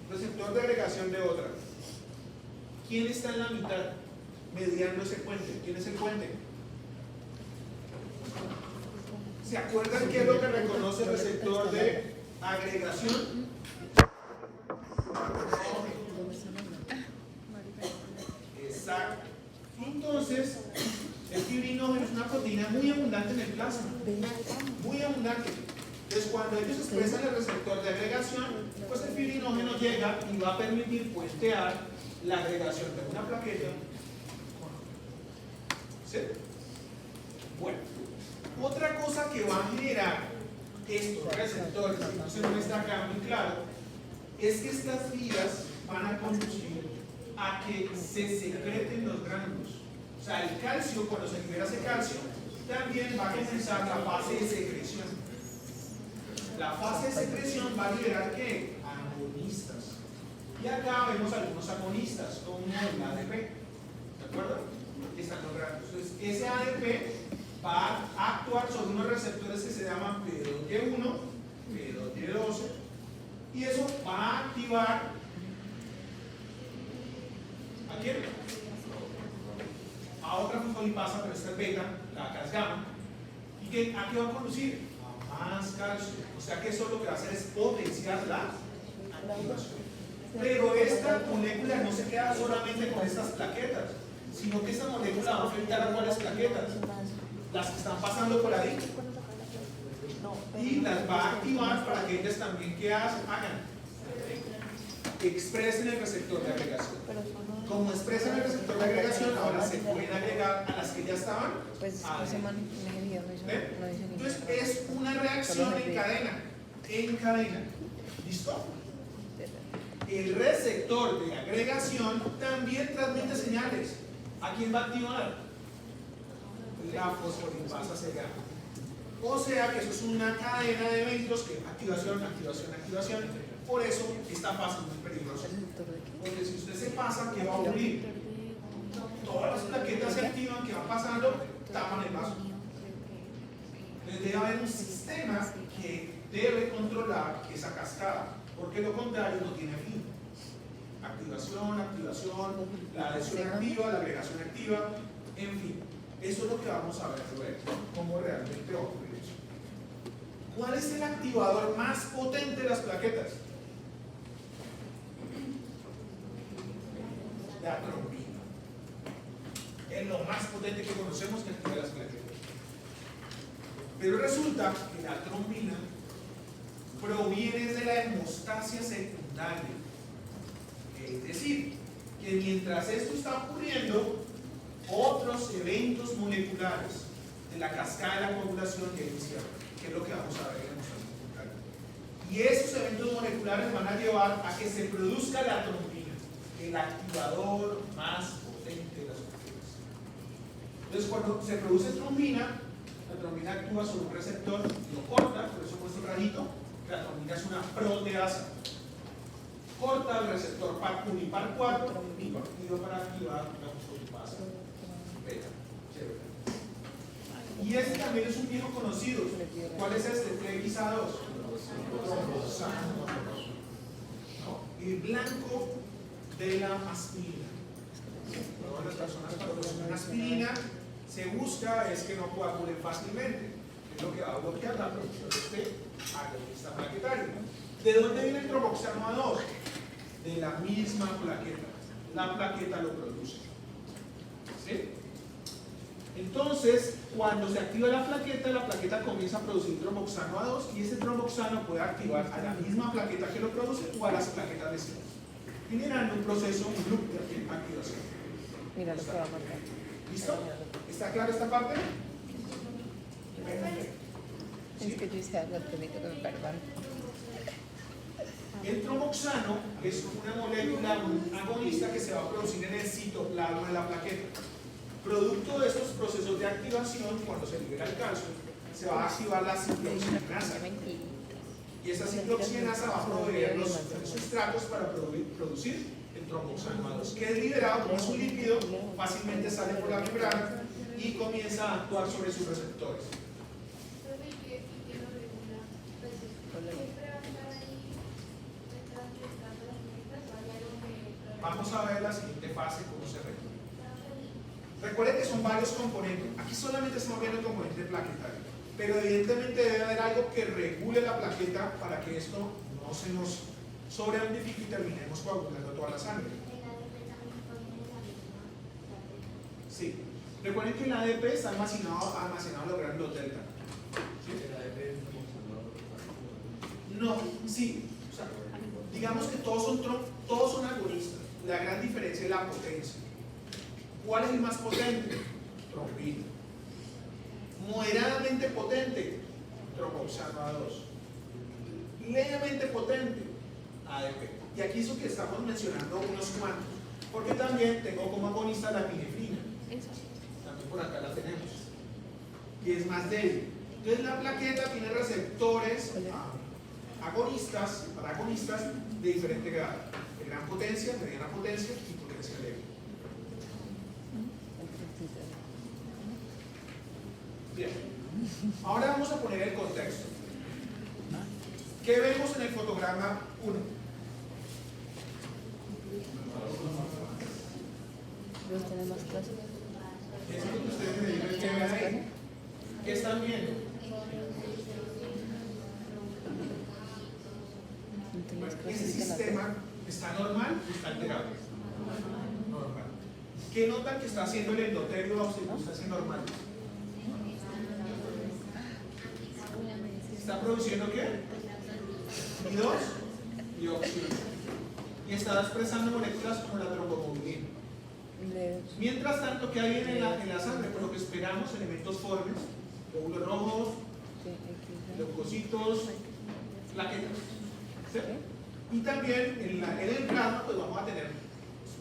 receptor de agregación de otra. ¿Quién está en la mitad mediando ese puente? ¿Quién es el puente? ¿Se acuerdan qué es lo que reconoce el receptor de agregación? Exacto. Entonces, el fibrinógeno es una proteína muy abundante en el plasma, muy abundante. Entonces, cuando ellos expresan el receptor de agregación, pues el fibrinógeno llega y va a permitir puentear la agregación de una plaqueta con otra. ¿Sí? Bueno, otra cosa que va a generar estos receptores, que no está acá muy claro, es que estas vías van a conducir a que se secreten los gránulos. O sea, el calcio, cuando se libera ese calcio, también va a comenzar la fase de secreción. La fase de secreción va a liberar ¿qué? Agonistas. Y acá vemos algunos agonistas, como el ADP. ¿De acuerdo? Están los gránulos. Entonces, ese ADP va a actuar sobre unos receptores que se llaman P2Y1, P2Y12, y eso va a activar ¿a quién? A otra fosfolipasa, pero esta es beta, la acá es gamma. ¿Y qué, a qué va a conducir? A más calcio. O sea que eso lo que va a hacer es potenciar la activación. Pero esta molécula no se queda solamente con estas plaquetas, sino que esta molécula va a afectar a cuáles plaquetas, las que están pasando por ahí, y las va a activar para que ellas también ¿qué hagan? Expresen el receptor de agregación. Como expresan el receptor de agregación, ahora se pueden agregar a las que ya estaban. Pues ese man en ese video no hizo ni Entonces es una reacción en cadena. En cadena. ¿Listo? El receptor de agregación también transmite señales. ¿A quién va a activar? La fosfolipasa C gamma. O sea que eso es una cadena de eventos que activación, activación, activación. Por eso esta fase es muy peligrosa. Porque si usted se pasa, ¿qué va a ocurrir? Todas las plaquetas se activan, que van pasando, tapan el vaso. Entonces debe haber un sistema que debe controlar esa cascada, porque lo contrario no tiene fin. Activación, activación, la adhesión activa, la agregación activa, en fin. Eso es lo que vamos a ver luego, cómo realmente ocurre eso. ¿Cuál es el activador más potente de las plaquetas? La trombina. Es lo más potente que conocemos que activa las plaquetas. Pero resulta que la trombina proviene de la hemostasia secundaria. Es decir, que mientras esto está ocurriendo, otros eventos moleculares de la cascada de la coagulación ya iniciaron, que es lo que vamos a ver en la hemostasia secundaria. Y esos eventos moleculares van a llevar a que se produzca la trombina, el activador más potente de las proteínas. Entonces, cuando se produce trombina, la trombina actúa sobre un receptor, lo corta, por eso puesto rarito, que la trombina es una proteasa. Corta el receptor PAR1 y PAR4 y partido para activar la fosfolipasa beta. Y este también es un viejo conocido. ¿Cuál es este? TXA2. Trombosano. El blanco de la aspirina. Todas las personas cuando consumen aspirina se busca es que no coagulen fácilmente, es lo que va a bloquear la producción de este agonista plaquetario. ¿De dónde viene el tromboxano A2? De la misma plaqueta. La plaqueta lo produce. ¿Sí? Entonces, cuando se activa la plaqueta comienza a producir tromboxano A2 y ese tromboxano puede activar a la misma plaqueta que lo produce o a las plaquetas vecinas, generando un proceso, un loop de activación. Mira lo que va a marcar. ¿Listo? ¿Está clara esta parte? Es que yo hice algo técnico que me perdonan. El tromboxano es una molécula, un agonista que se va a producir en el citoplasma de la plaqueta. Producto de estos procesos de activación, cuando se libera el calcio, se va a activar la ciclooxinasa. Y esa ciclooxinasa va a proveer los sustratos para producir el tromboxano A2, que es liberado como es un líquido, fácilmente sale por la membrana y comienza a actuar sobre sus receptores. Vamos a ver la siguiente fase, cómo se regula. Recuerden que son varios componentes. Aquí solamente estamos viendo el componente plaquetario, pero evidentemente debe haber algo que regule la plaqueta para que esto no se nos sobreamplifique y terminemos coagulando toda la sangre. Sí. Recuerden que el ADP está almacenado en los granulos delta. ¿Sí? No, sí. O sea, digamos que todos son agonistas. La gran diferencia es la potencia. ¿Cuál es el más potente? Trombina. Moderadamente potente, tromboxano A2. Levemente potente, ADP. Y aquí eso que estamos mencionando unos cuantos, porque también tengo como agonista la epinefrina. También por acá la tenemos. Y es más débil. Entonces la plaqueta tiene receptores agonistas, para agonistas de diferente grado. De gran potencia, mediana potencia y potencia leve. Bien, ahora vamos a poner el contexto. ¿Qué vemos en el fotograma 1? ¿Vos tenés más clases? Es lo que ustedes me digan que ven ahí. ¿Qué están viendo? Bueno, ese sistema está normal o está alterado. Normal. ¿Qué notan que está haciendo el endotelio a circunstancia normal? ¿Está produciendo qué? I2 y oxígeno. Y está expresando moléculas como la tromboglobulina. Mientras tanto, ¿qué hay en la sangre? Por lo que esperamos, elementos formes, glóbulos rojos, leucocitos, plaquetas. ¿Sí? Y también en el plasma pues vamos a tener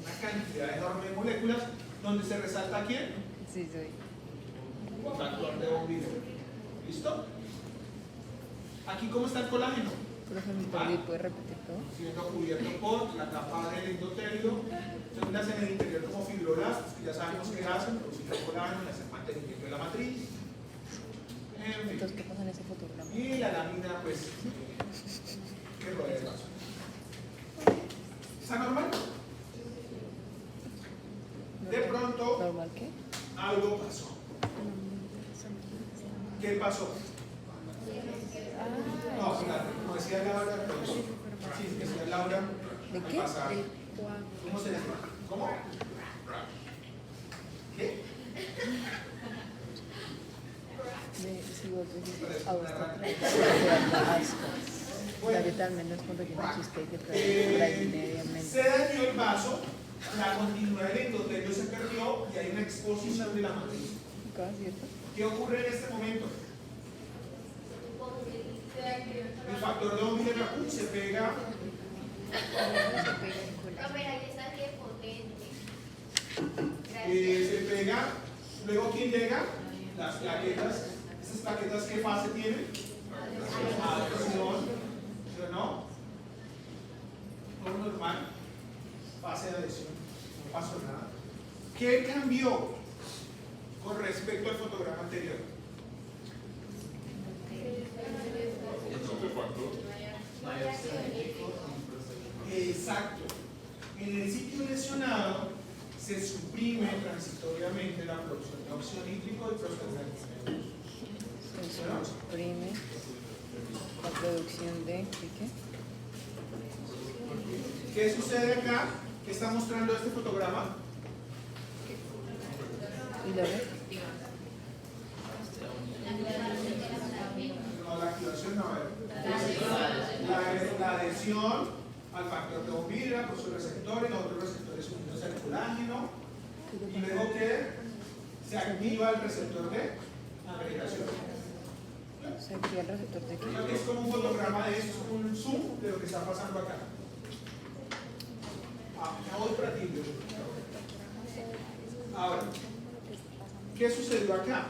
una cantidad enorme de moléculas donde se resalta ¿quién? Sí, soy. Factor de von Willebrand. ¿Listo? Aquí ¿cómo está el colágeno? Profe, mi perdí, ¿puedes repetir todo? Siendo cubierto por la capa del endotelio, células en el interior como fibroblastos, que ya sabemos que hacen, producir el colágeno, hacen mantenimiento de la matriz. En fin. Entonces, ¿qué pasa en ese fotograma? Y la lámina, pues, que rodea el vaso. ¿Está normal? De pronto, ¿Normal qué? algo pasó. ¿Qué pasó? No, fíjate, como decía Laura, pues, sí, decía Laura, ¿De al qué? pasar, ¿cómo se llama? ¿Cómo? ¿Qué? Si vos decís, a vos te da asco. La que tal menos cuando tiene chiste que trae por ahí mediamente. Se dañó el vaso, la continuidad del endotelio se perdió y hay una exposición de la matriz. ¿Cierto? ¿Qué ocurre en este momento? El factor de von Willebrand se pega. Se pega. Luego, ¿quién llega? Las plaquetas. ¿Estas plaquetas qué fase tienen? Adhesión. ¿Sí o no? Todo normal. Fase de adhesión. No pasó nada. ¿Qué cambió con respecto al fotograma anterior? Exacto. En el sitio lesionado se suprime transitoriamente la producción de óxido nítrico y prostaglandina. Se suprime la producción de ¿qué? ¿Qué sucede acá? ¿Qué está mostrando este fotograma? ¿Y luego? la adhesión al factor de von Willebrand por sus receptores, los otros receptores unidos al colágeno, y luego que se activa el receptor de agregación. ¿Se activa el receptor de qué? Creo que es como un fotograma de eso, es como un zoom de lo que está pasando acá. Ya voy para ti. Ahora, ¿qué sucedió acá?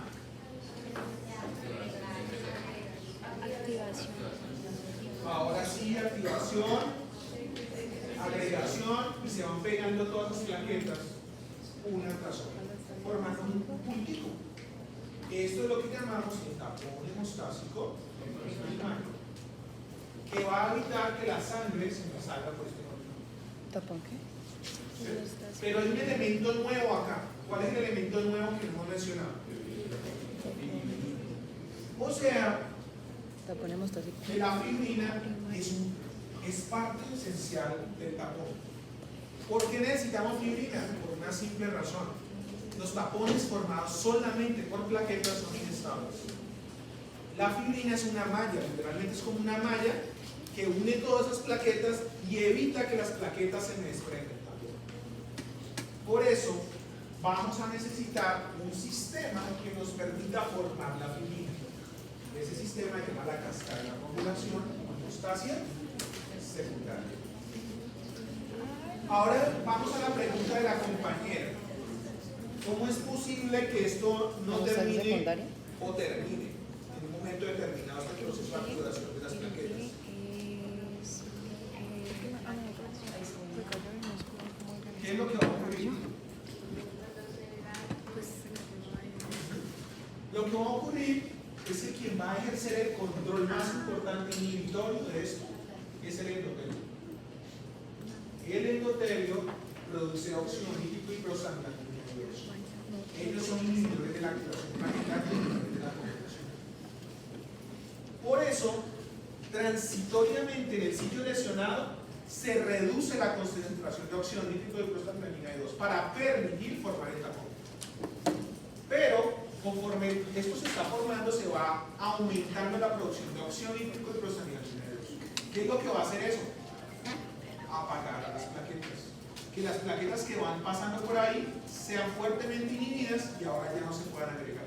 Ahora sí, activación, agregación, y se van pegando todas las plaquetas una tras otra, formando un puntico. Esto es lo que llamamos el tapón hemostásico, que va a evitar que la sangre se me salga por este camino. ¿Tapón qué? Pero hay un elemento nuevo acá. ¿Cuál es el elemento nuevo que no hemos mencionado? O sea, Tapón hemostásico. que la fibrina es parte esencial del tapón. ¿Por qué necesitamos fibrina? Por una simple razón. Los tapones formados solamente por plaquetas son inestables. La fibrina es una malla, literalmente es como una malla que une todas esas plaquetas y evita que las plaquetas se me desprendan. Por eso vamos a necesitar un sistema que nos permita formar la fibrina. Ese sistema se llama la cascada de la coagulación o hemostasia secundaria. Ahora vamos a la pregunta de la compañera. ¿Cómo es posible que esto no termine o termine en un momento determinado este proceso de activación de las plaquetas? ¿Qué es lo que va a ocurrir? Lo que va a ocurrir es que quien va a ejercer el control más importante inhibitorio de esto es el endotelio. El endotelio produce óxido nítrico y prostaglandina. Ellos son inhibidores de la activación plaquetaria y de la coagulación. Por eso, transitoriamente en el sitio lesionado se reduce la concentración de óxido nítrico y prostaglandina 2 para permitir formar el tapón. Pero conforme esto se está formando, se va aumentando la producción de óxido nítrico y prostaglandina 2. ¿Qué es lo que va a hacer eso? Apagar a las plaquetas. Que las plaquetas que van pasando por ahí sean fuertemente inhibidas y ahora ya no se puedan agregar.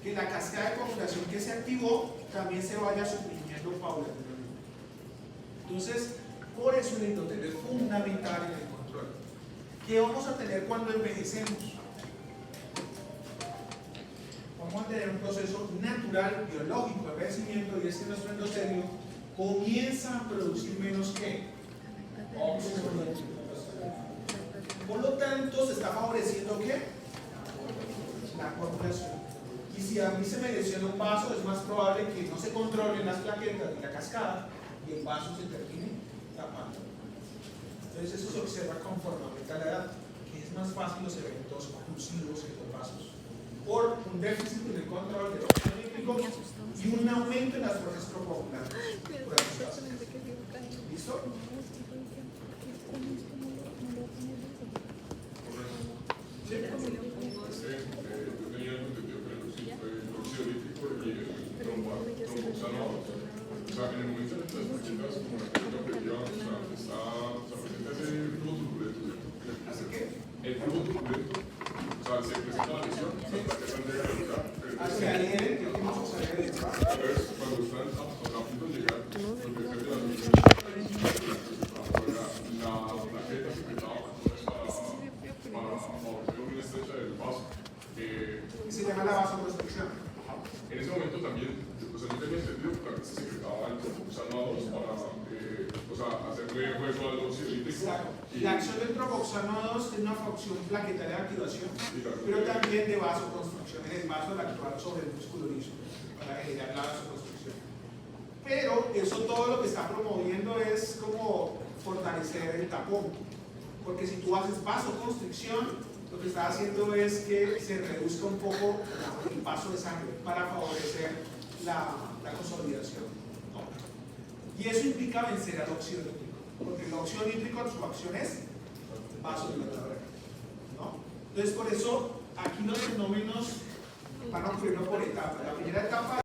Que la cascada de coagulación que se activó también se vaya suprimiendo paulatinamente. Entonces, por eso el endotelio es fundamental en el control. ¿Qué vamos a tener cuando envejecemos? Vamos a tener un proceso natural, biológico de envejecimiento, y es que nuestro endotelio comienza a producir menos que óxido. Por lo tanto, se está favoreciendo ¿qué? La coagulación. Y si a mí se me lesiona un vaso, es más probable que no se controlen las plaquetas de la cascada y el vaso se termine tapando. Entonces eso se observa conforme aumenta la edad, que es más fácil los eventos oclusivos en los vasos, por un déficit en el control del óxido nítrico y un aumento en las fuerzas procoagulantes. ¿Listo? Yo tenía entendido que el óxido nítrico y el tromboxano, o sea, en el momento en que las plaquetas, como la plaqueta previa, está presente ese flujo turbulento. ¿Así qué? El flujo turbulento, o sea, se presenta la lesión, las plaquetas llegan a llegar. Se adhieren, que tenemos que saber de esto. Entonces, cuando están a punto de llegar, lo que depende de la lesión, la plaqueta secretada para favorecer una estrecha del vaso. Y se llama la vasoconstricción. En ese momento también, o sea, yo tenía entendido que también se secretaba el tromboxano 2 para, o sea, hacerle juego al óxido nítrico. Exacto. La acción del tromboxano 2 tiene una función plaquetaria de activación, pero también de vasoconstricción en el vaso al actuar sobre el músculo liso para generar la vasoconstricción. Pero eso todo lo que está promoviendo es como fortalecer el tapón, porque si tú haces vasoconstricción, lo que está haciendo es que se reduzca un poco el paso de sangre para favorecer la consolidación. ¿No? Y eso implica vencer al óxido nítrico, porque el óxido nítrico su acción es vasodilatadora. ¿No? Entonces, por eso aquí los fenómenos van ocurriendo por etapas. La primera etapa